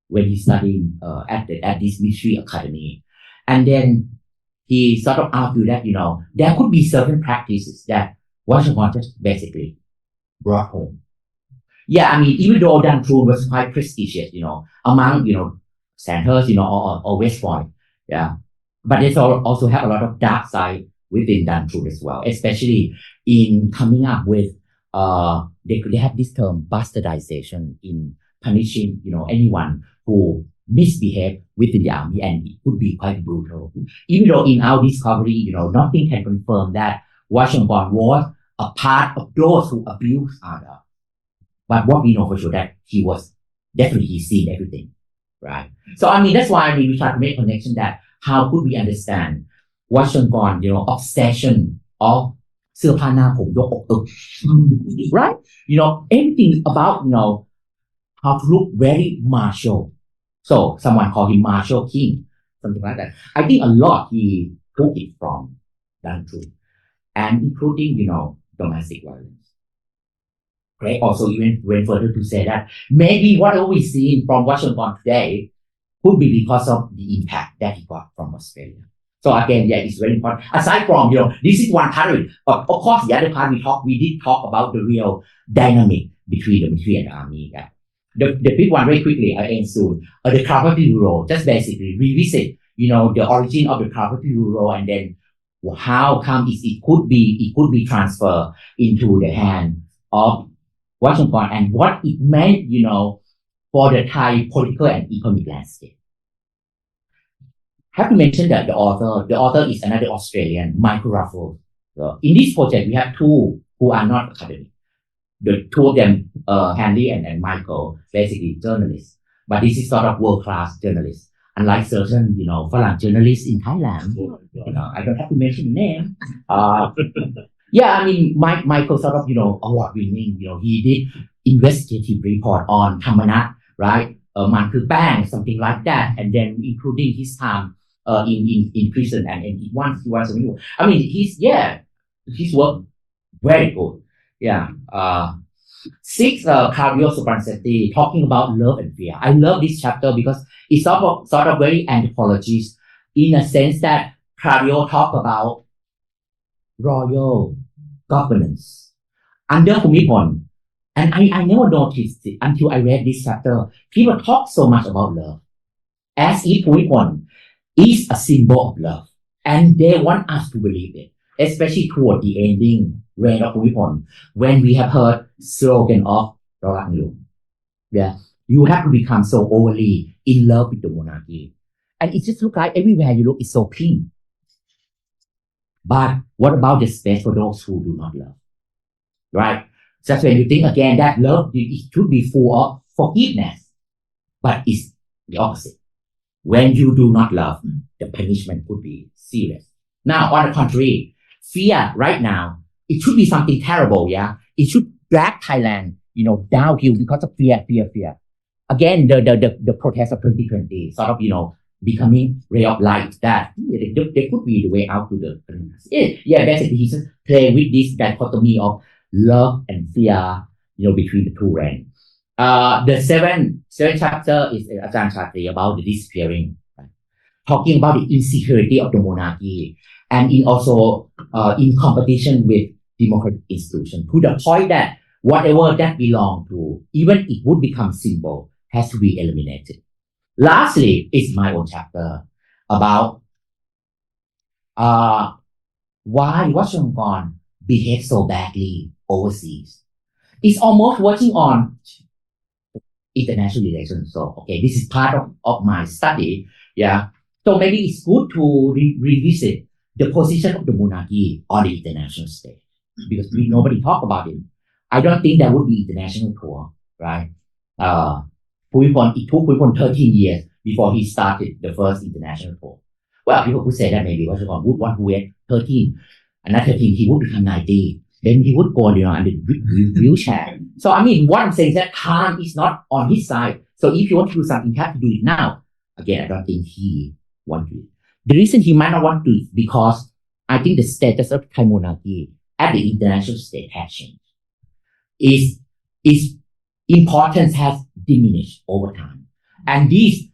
when he studied at this military academy. And then he sort of argued that, there could be certain practices that Vajiralongkorn just basically brought home. Even though Dantru was quite prestigious, among, Sandhurst, or West Point, but they also have a lot of dark side within Dantru as well, especially in coming up with, they have this term bastardization in punishing, anyone who misbehave within the army, and it could be quite brutal. Even though in our discovery, nothing can confirm that Vajiralongkorn was a part of those who abused others. But what we know for sure that he's seen everything, right? So that's why we try to make a connection that how could we understand Vajiralongkorn, obsession of เสื้อผ้าหน้าผมยกอก right? Everything about how to look very martial. So someone called him Martial King, something like that. I think a lot he took it from Dantru, and including domestic violence. Craig also even went further to say that maybe whatever we see from Vajiralongkorn today could be because of the impact that he got from Australia. So again, it's very important. Aside from, this is one part of it. But of course, the other part we did talk about the real dynamic between the military and the army. The big one very quickly, I end soon. The Qingfei Bureau, just basically revisit, the origin of the Qingfei Bureau, and then how come it could be transferred into the hand of Vajiralongkorn, and what it meant, for the Thai political and economic landscape. Have to mention that the author is another Australian, Michael Ruffles. So in this project, we have two who are not academic. The two of them, Hanley and Michael, basically journalists. But this is sort of world-class journalists. Unlike certain, foreign journalists in Thailand, I don't have to mention the name. Michael sort of, award-winning, he did investigative report on Thamanat, right? Man Khư Pang, something like that. And then including his time in prison, and once he was, his work very good. Six, Claudio Sopranseti, talking about love and fear. I love this chapter because it's sort of very anthropologist, in a sense that Claudio talked about royal governance under Bhumibol. And I never noticed it until I read this chapter. People talk so much about love, as if Bhumibol is a symbol of love, and they want us to believe it. especially toward the ending reign of Bhumibol, when we have heard slogan of Rama. Yeah, you have to become so overly in love with the monarchy. And it just looks like everywhere you look, it's so clean. But what about the space for those who do not love? Right? That's when you think again that love, it should be full of forgiveness. But it's the opposite. When you do not love, the punishment could be serious. Now, on the contrary, fear right now, it should be something terrible, yeah? It should drag Thailand, downhill because of fear. Again, the protest of 2020 sort of, becoming ray of light that there could be the way out to the basically he's just playing with this dichotomy of love and fear, between the two ranks. The seventh chapter is Ajahn Chatri about the disappearing, right? Talking about the insecurity of the monarchy and also in competition with democratic institutions, to the point that whatever that belongs to, even it would become symbol, has to be eliminated. Lastly, is my own chapter about why Vajiralongkorn behaves so badly overseas. It's almost working on international relations. So, okay, this is part of my study. Yeah. So maybe it's good to revisit the position of the monarchy on the international stage, because nobody talk about it. I don't think there would be international tour, right? It took Bhumibol 13 years before he started the first international tour. Well, people could say that maybe Vajiralongkorn would want to wait 13. Another 13, he would become 90. Then he would go on, on the wheelchair. So, I mean, what I'm saying is that time is not on his side. So if you want to do something, you have to do it now. Again, I don't think he wants to. The reason he might not want to is because I think the status of Thai monarchy at the international stage has changed. Its importance has diminished over time. And it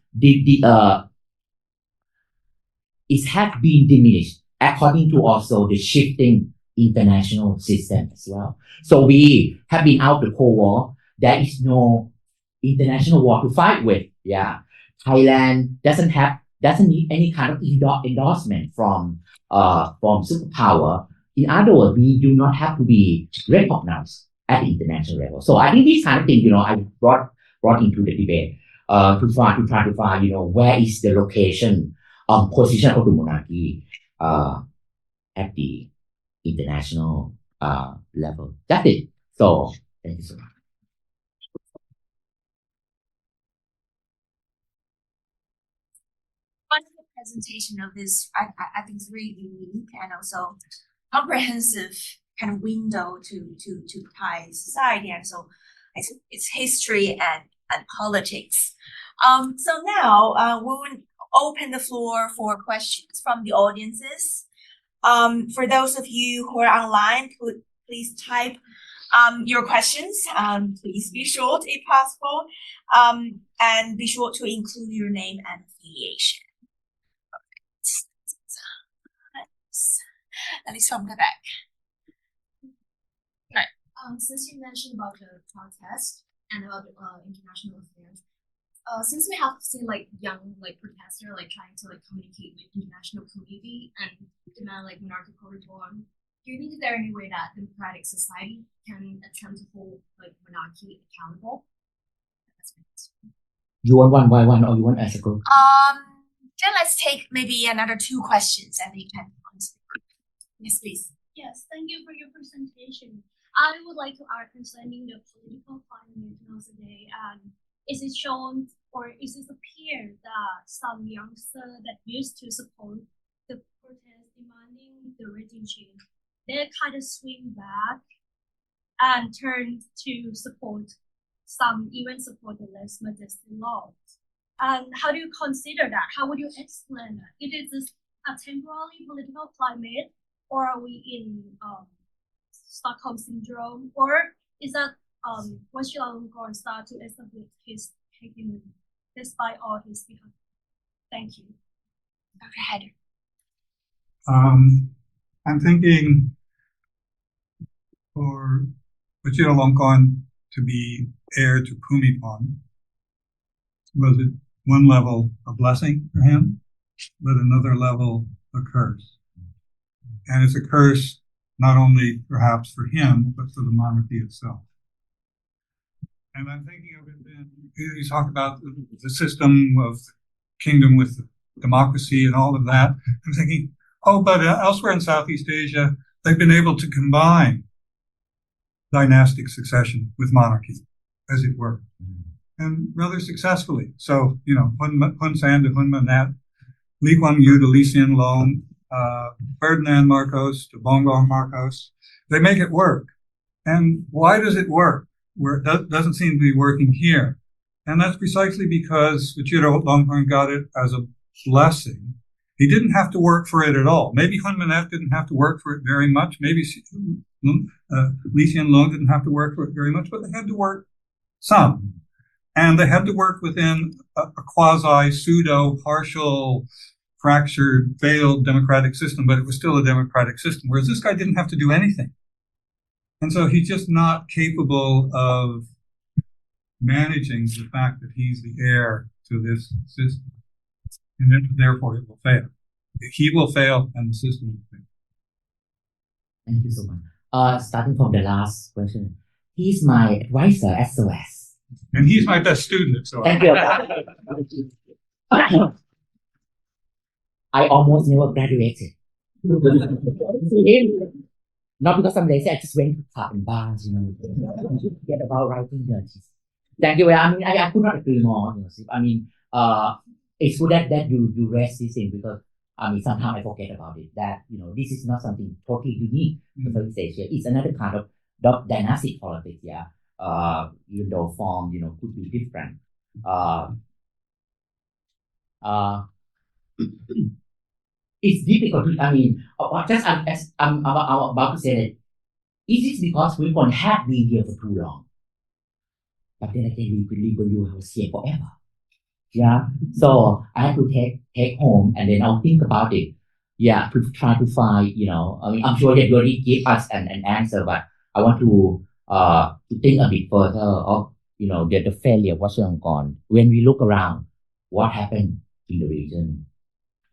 has been diminished according to also the shifting international system as well. So we have been out the Cold War. There is no international war to fight with. Yeah, Thailand doesn't need any kind of endorsement from superpower. In other words, we do not have to be recognized at the international level. So I think this kind of thing, I brought into the debate to try to find, where is the location position of the monarchy at the international level. That's it. So thank you so much. Wonderful presentation of this. I think it's really unique and also comprehensive kind of window to Thai society, and so its history and politics. So now we will open the floor for questions from the audiences. For those of you who are online, please type your questions. Please be short if possible, and be sure to include your name and affiliation. At least from Quebec. Right. Since you mentioned about the protest and about international affairs, since we have seen young protesters trying to communicate with international community and demand monarchical reform, do you think there any way that democratic society can attempt to hold monarchy accountable? That's my question. You want one by one, or you want as a group? Then let's take maybe another 2 questions and we can answer. Yes, please. Yes, thank you for your presentation. I would like to ask concerning the political climate today. Is it shown, or is it appear that some youngsters that used to support the protest demanding the regime change, they kind of swing back and turn to support, some even support the lèse-majesté laws? And how do you consider that? How would you explain that? Is this a temporary political climate, or are we in Stockholm syndrome, or is that Vajiralongkorn start to establish his hegemony despite all his behavior? Thank you. Dr. Heather. I'm thinking for Vajiralongkorn to be heir to Bhumibol, was it one level a blessing for him, but another level a curse? And it's a curse not only perhaps for him, but for the monarchy itself. And I'm thinking of it then, you talk about the system of the kingdom with democracy and all of that. I'm thinking, but elsewhere in Southeast Asia, they've been able to combine dynastic succession with monarchy, as it were, and rather successfully. So, Hun San to Hun Manet, Lee Kuan Yew to Lee Hsien Loong, Ferdinand Marcos to Bongbong Marcos. They make it work. And why does it work where it doesn't seem to be working here? And that's precisely because Vajiralongkorn got it as a blessing. He didn't have to work for it at all. Maybe Hun Manet didn't have to work for it very much. Maybe Lee Hsien Loong didn't have to work for it very much, but they had to work some. And they had to work within a quasi-pseudo, partial, fractured, failed democratic system, but it was still a democratic system, whereas this guy didn't have to do anything. And so he's just not capable of managing the fact that he's the heir to this system. And then, therefore, it will fail. He will fail, and the system will fail. Thank you so much. Starting from the last question, he's my advisor at SOS. And he's my best student at SOS. Thank you. I almost never graduated. Not because I'm lazy, I just went to club and bars, forget about writing the thesis. Thank you. I could not agree more. It's good that you raise this thing because sometimes I forget about it. That this is not something totally unique to Southeast Asia. It's another kind of dynastic politics. Yeah. Even though form could be different. It's difficult. I'm about to say that is it because we have been here for too long? But then again, Lee Kuan Yew was here forever. Yeah. So I have to take home and then I'll think about it. Yeah, to try to find, I'm sure that you already give us an answer, but I want to think a bit further of, the failure of Vajiralongkorn. When we look around, what happened in the region?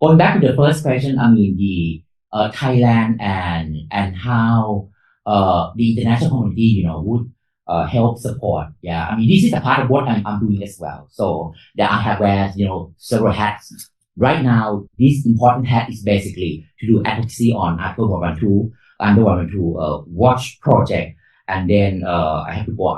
Going back to the first question, the Thailand and how the international community, would help support. Yeah, this is a part of what I'm doing as well. So that I have wear, several hats. Right now, this important hat is basically to do advocacy on Article 112 under 112 watch project, and then I have to go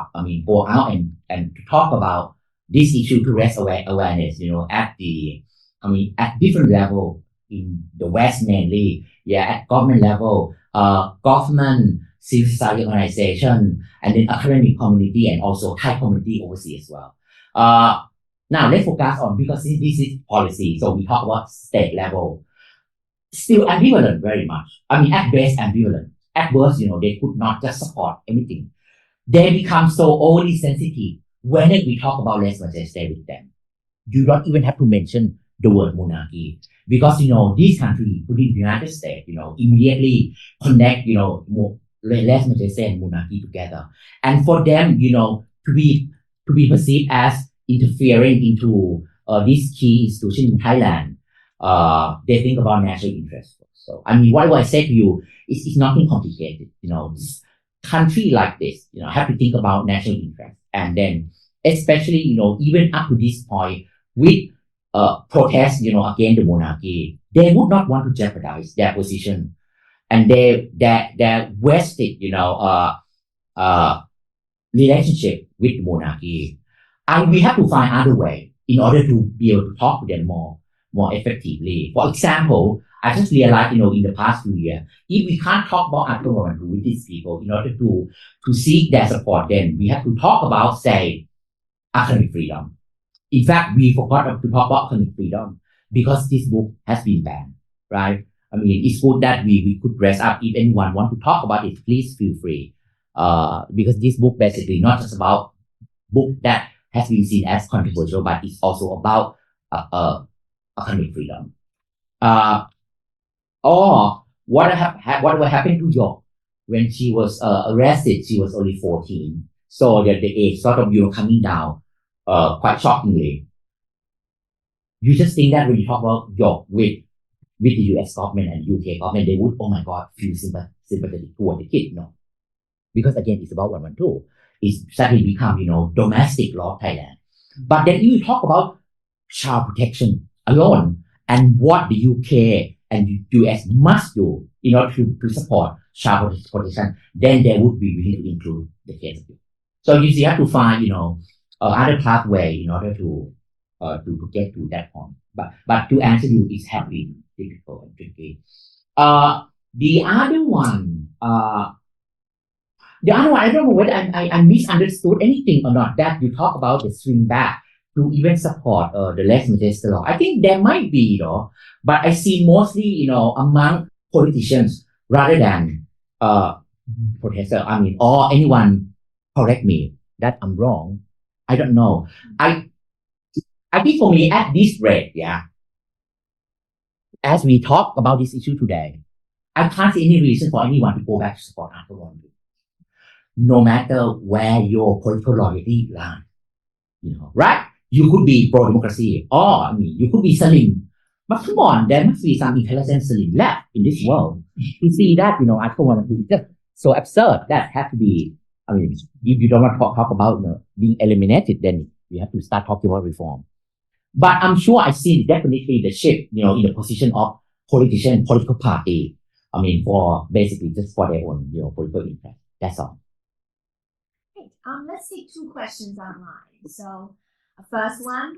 out and to talk about this issue to raise awareness. At different level in the West mainly, at government level, government, civil society organization, and then academic community, and also Thai community overseas as well. Now let's focus on, because this is policy, so we talk about state level. Still ambivalent very much. At best ambivalent. At worst, they could not just support anything. They become so overly sensitive when we talk about lèse-majesté with them. You don't even have to mention the word monarchy, because this country, including the United States, immediately connect lèse-majesté and monarchy together, and for them to be perceived as interfering into this key institution in Thailand, they think about national interest. So what I say to you is it's nothing complicated. This country like this have to think about national interest, and then especially even up to this point with protest, against the monarchy, they would not want to jeopardize their position, and their vested, relationship with the monarchy. And we have to find other way in order to be able to talk to them more effectively. For example, I just realized, in the past few years, if we can't talk about Article 112 with these people in order to seek their support, then we have to talk about, say, academic freedom. In fact, we forgot to talk about academic freedom because this book has been banned, right? It's good that we could dress up. If anyone want to talk about it, please feel free. Because this book basically not just about book that has been seen as controversial, but it's also about academic freedom. Or what happened to York when she was arrested? She was only 14, so that the age sort of coming down quite shockingly. You just think that when you talk about York with with the US government and UK government, they would, oh my God, feel sympathetic toward the kid, no. Because again, it's about 112. It's suddenly become, domestic law of Thailand. But then you talk about child protection alone and what the UK and US must do in order to support child protection, then they would be willing to include the case of you. So you have to find, other pathway in order to get to that point. But to answer you, it's happy, difficult, and tricky. The other one, I don't know whether I misunderstood anything or not, that you talk about the swing back to even support the lèse-majesté law. I think there might be, but I see mostly, among politicians rather than protesters. Or anyone correct me that I'm wrong. I don't know. I think for me, at this rate, as we talk about this issue today, I can't see any reason for anyone to go back to support Article 1. No matter where your political loyalty lies, right? You could be pro-democracy, or you could be Salim. But come on, there must be some intelligent Salim left in this world to see that, Article 1 is just so absurd. That has to be, if you don't want to talk about being eliminated, then you have to start talking about reform. But I'm sure I see definitely the shift, in the position of politician, political party. For basically just for their own, political interest. That's all. Great. Let's take two questions online. So, first one,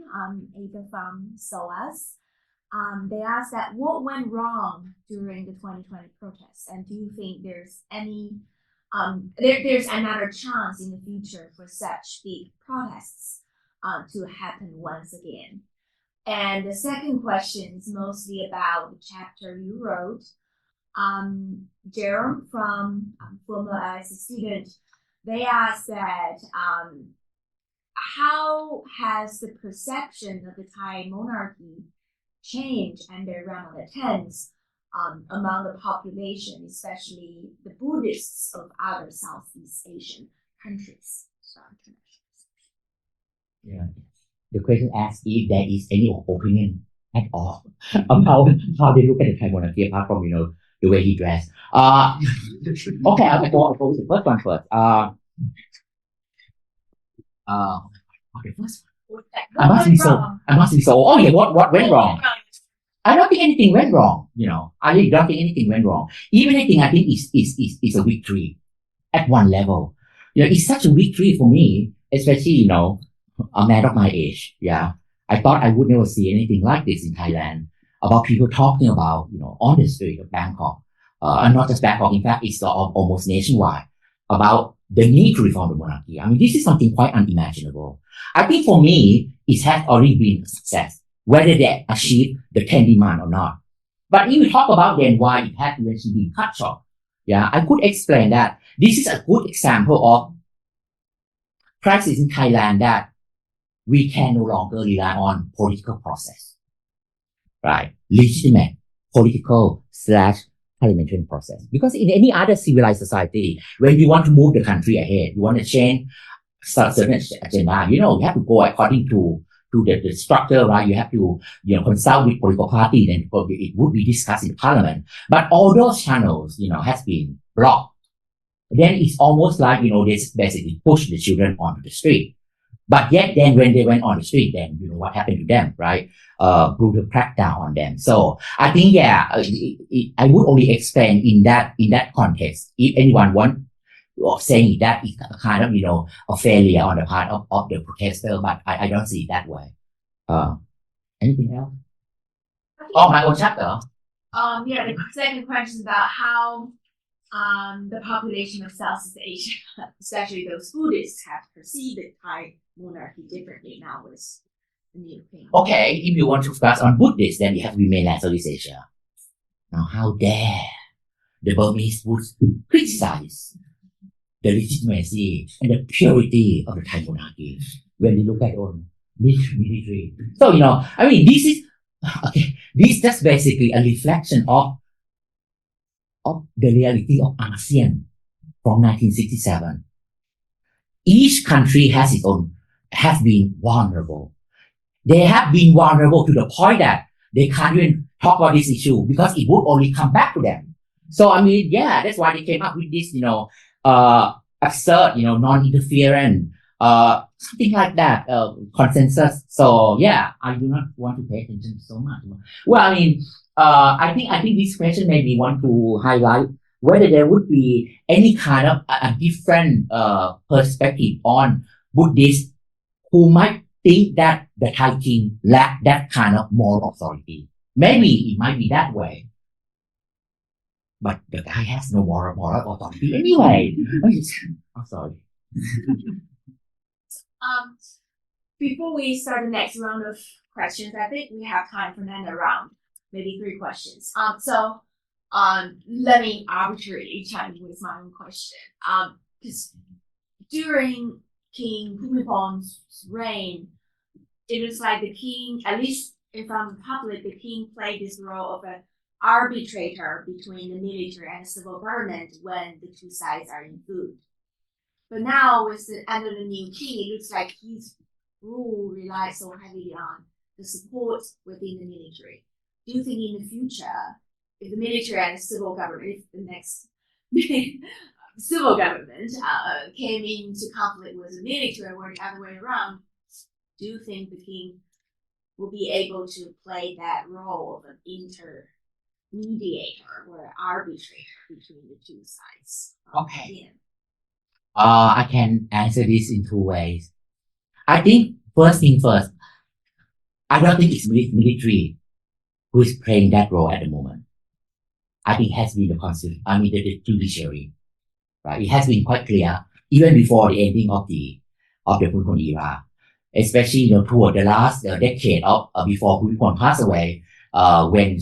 either from SOAS. They asked that what went wrong during the 2020 protests, and do you think there's any there's another chance in the future for such big protests to happen once again? And the second question is mostly about the chapter you wrote. Jerome from former LSE student, they asked that how has the perception of the Thai monarchy changed under Rama X among the population, especially the Buddhists of other Southeast Asian countries? Yeah. The question asks if there is any opinion at all about how they look at the Thai monarchy apart from, the way he dressed. Okay, I'll go with the first one first. The first one. I must be so. Oh yeah, what went wrong? I don't think anything went wrong. I really don't think anything went wrong. Even anything I think is a victory at one level. It's such a victory for me, especially a man of my age. Yeah, I thought I would never see anything like this in Thailand. About people talking about, on the street of Bangkok, and not just Bangkok, in fact, it's almost nationwide, about the need to reform the monarchy. This is something quite unimaginable. I think for me, it has already been a success, whether they achieve the 10 demand or not. But if you talk about then why it had to eventually be cut short, I could explain that this is a good example of crisis in Thailand that we can no longer rely on political process. Right, legitimate political / parliamentary process. Because in any other civilized society, when you want to move the country ahead, you want to change certain agenda, you have to go according to the structure, right? You have to, consult with political party, then it would be discussed in parliament. But all those channels, has been blocked. Then it's almost like, they basically push the children onto the street. But yet then when they went on the street, then what happened to them, right? Brutal crackdown on them. So I think, I would only explain in that context. If anyone saying that is a kind of, a failure on the part of the protester, but I don't see it that way. Anything else? Oh, my own chapter. The second question is about how the population of Southeast Asia, especially those Buddhists, have perceived the Thai monarchy differently now with the new king. Okay, if you want to focus on Buddhists, then you have to be mainland Southeast Asia. Now, how dare the Burmese would criticize the legitimacy and the purity of the Thai monarchy when they look at own military. So, this is, this is just basically a reflection of the reality of ASEAN from 1967. Each country has been vulnerable. They have been vulnerable to the point that they can't even talk about this issue because it would only come back to them. So I mean, yeah, that's why they came up with this, absurd, non-interferent, something like that, consensus. So yeah, I do not want to pay attention so much. Well, I mean, I think this question made me want to highlight whether there would be any kind of a different perspective on Buddhists who might think that the Thai king lacked that kind of moral authority. Maybe it might be that way. But the guy has no moral authority anyway. I'm sorry. Before we start the next round of questions, I think we have time for another round, maybe 3 questions. Let me arbitrarily chime in with my own question. Because during King Bhumibol's reign, it looks like the king, at least if I'm public, the king played this role of an arbitrator between the military and the civil government when the two sides are in feud. But now, under the new king, it looks like his rule relies so heavily on the support within the military. Do you think in the future, if the military and the civil government, if the next civil government came into conflict with the military or the other way around, do you think the king will be able to play that role of an intermediator or arbitrator between the two sides? Okay. I can answer this in 2 ways. I think first thing first, I don't think it's military who is playing that role at the moment. I think it has been the judiciary, right? It has been quite clear even before the ending of the Bhumibol era, especially toward the last decade of before Bhumibol passed away, when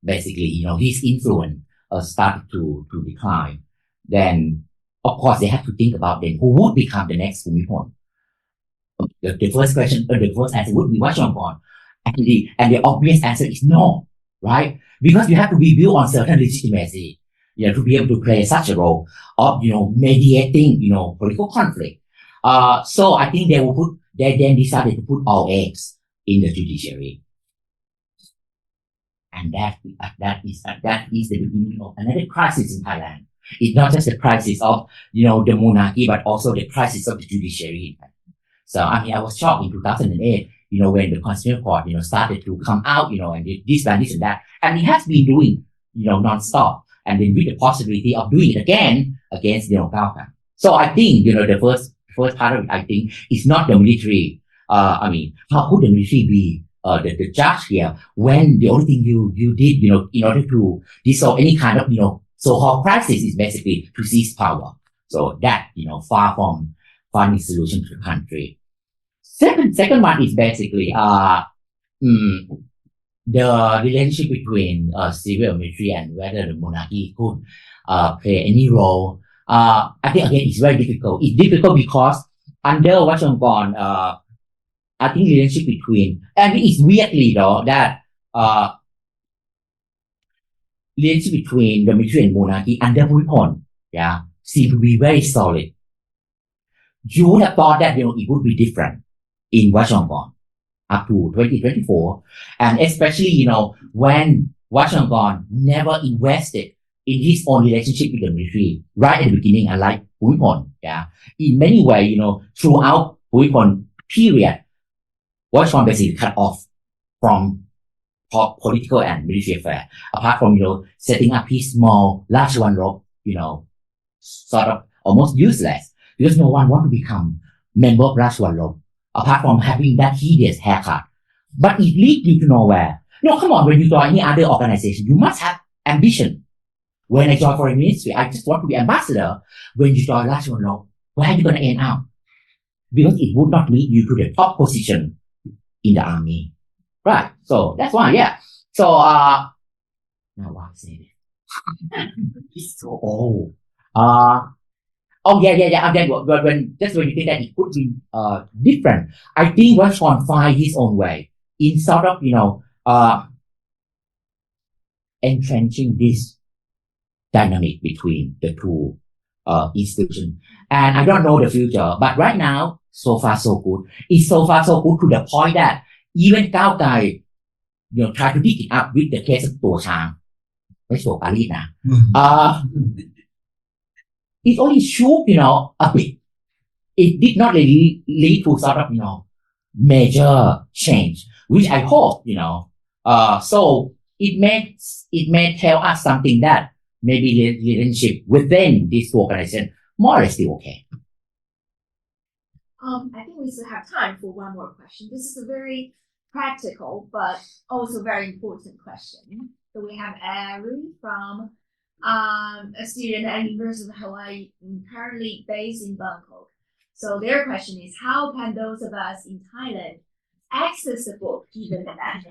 basically his influence started to decline. Then of course they have to think about then who would become the next Bhumibol. The first question, the first answer would be Vajiralongkorn. And the obvious answer is no, right? Because you have to be built on certain legitimacy, to be able to play such a role of, mediating, political conflict. So I think they then decided to put all eggs in the judiciary. And that is the beginning of another crisis in Thailand. It's not just the crisis of, the monarchy, but also the crisis of the judiciary. So, I mean, I was shocked in 2008, when the Constitutional Court, started to come out, and this and that. And it has been doing, non-stop. And then with the possibility of doing it again against, Gaokang. So I think, the first part of it, I think, is not the military. I mean, how could the military be the judge here when the only thing you did, in order to dissolve any kind of, so-called crisis is basically to seize power. So that, far from finding solution to the country. Second one is basically the relationship between civil and military and whether the monarchy could play any role. I think again it's very difficult. It's difficult because under Vajiralongkorn, I think relationship between, and it's weirdly though that relationship between the military and monarchy under Bhumibol, seem to be very solid. You would have thought that it would be different in Vajiralongkorn up to 2024, and especially when Vajiralongkorn never invested in his own relationship with the military right at the beginning, unlike Bhumibol. In many ways, throughout Bhumibol period, Vajiralongkorn basically cut off from political and military affairs, apart from setting up his small Rajwanlok, sort of almost useless because no one wants to become member of Rajwanlok apart from having that hideous haircut. But it leads you to nowhere. No, come on, when you join any other organization, you must have ambition. When I joined foreign ministry, I just want to be ambassador. When you join Rajwanlok, where are you going to end up? Because it would not lead you to the top position in the army. Right. So that's why, So, now what I said? It's so old. Again, when you think that it could be different, I think Vajiralongkorn find his own way in sort of entrenching this dynamic between the two institutions. And I don't know the future, but right now, so far so good. It's so far so good to the point that even Gaokang try to pick it up with the case of ตัวช้างไม่โชว์ปารีสนะ it only shook a bit. It did not really lead to sort of major change, which I hope so it may tell us something that maybe relationship within this organization more or less still okay. I think we still have time for one more question. This is a very practical but also very important question. So we have Ari from a student at University of Hawaii, currently based in Bangkok. So their question is, how can those of us in Thailand access the book given that?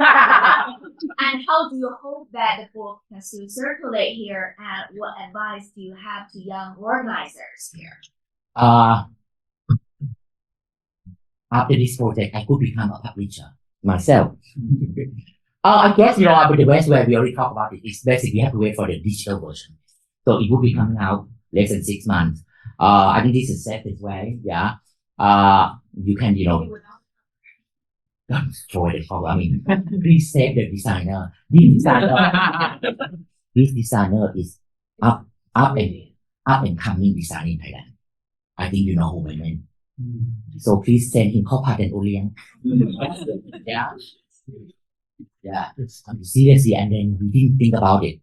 And how do you hope that the book can still circulate here? And what advice do you have to young organizers here? After this project, I could become a publisher myself. I guess, but the best way we already talked about it is basically you have to wait for the digital version. So it will be coming out less than 6 months. I think this is the safest way. Yeah. You can, don't destroy the cover. I mean, please save the designer. This designer is up and coming designer in Thailand. I think you know who I mean. So please send him Kopat and Oliang. Yeah. Yeah. Seriously, and then we didn't think about it.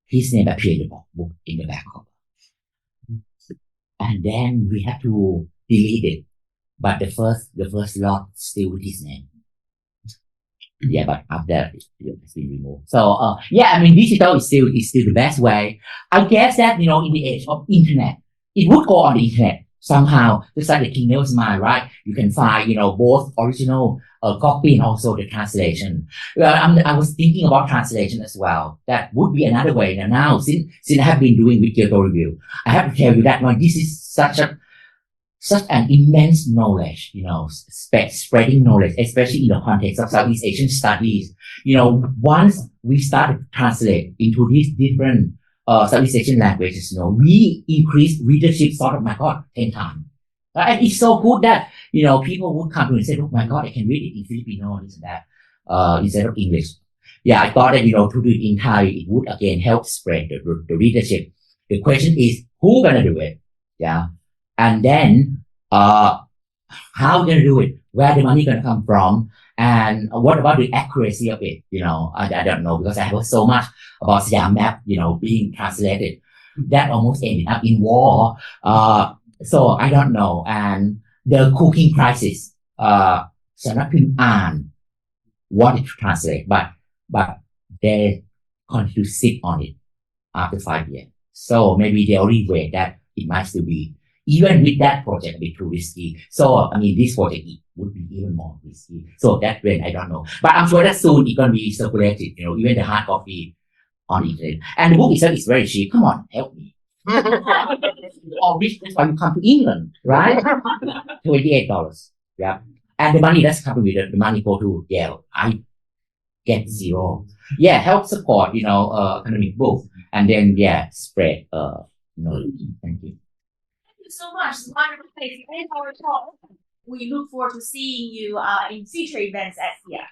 His name appeared in the book in the back cover. And then we had to delete it. But the first lot still with his name. Yeah, but after it's been removed. So digital is still the best way. I guess that in the age of internet, it would go on the internet somehow. Just like the King News Mine, right? You can find both original copy and also the translation. I was thinking about translation as well. That would be another way. And now since I have been doing with Kyoto Review, I have to tell you that this is such an immense knowledge, spreading knowledge, especially in the context of Southeast Asian studies. Once we started to translate into these different Southeast Asian languages, we increased readership 10 times. And it's so good that, people would come to me and say, oh my God, I can read it in Filipino, this and that, instead of English. Yeah, I thought that, to do it in Thai, it would again help spread the readership. The question is, who's gonna do it? Yeah. And then, how we're going to do it, where the money going to come from, and what about the accuracy of it? I don't know, because I heard so much about Siam map, being translated. That almost ended up in war. So I don't know. And the cooking crisis, Sanapim An wanted to translate, but they continue to sit on it after 5 years. So maybe they already wait that it might still be. Even with that project, be too risky. So, this project would be even more risky. So that when I don't know. But I'm sure that soon it's going to be circulated, even the hard copy on the internet. And the book itself is very cheap. Come on, help me. All this, that's why you come to England, right? $28. Yeah. And the money that's coming with it, the money go to Yale. I get zero. Yeah, help support, academic books. And then, spread, knowledge. Thank you. Thank you so much. Wonderful place to end our talk. We look forward to seeing you in future events at SEAC.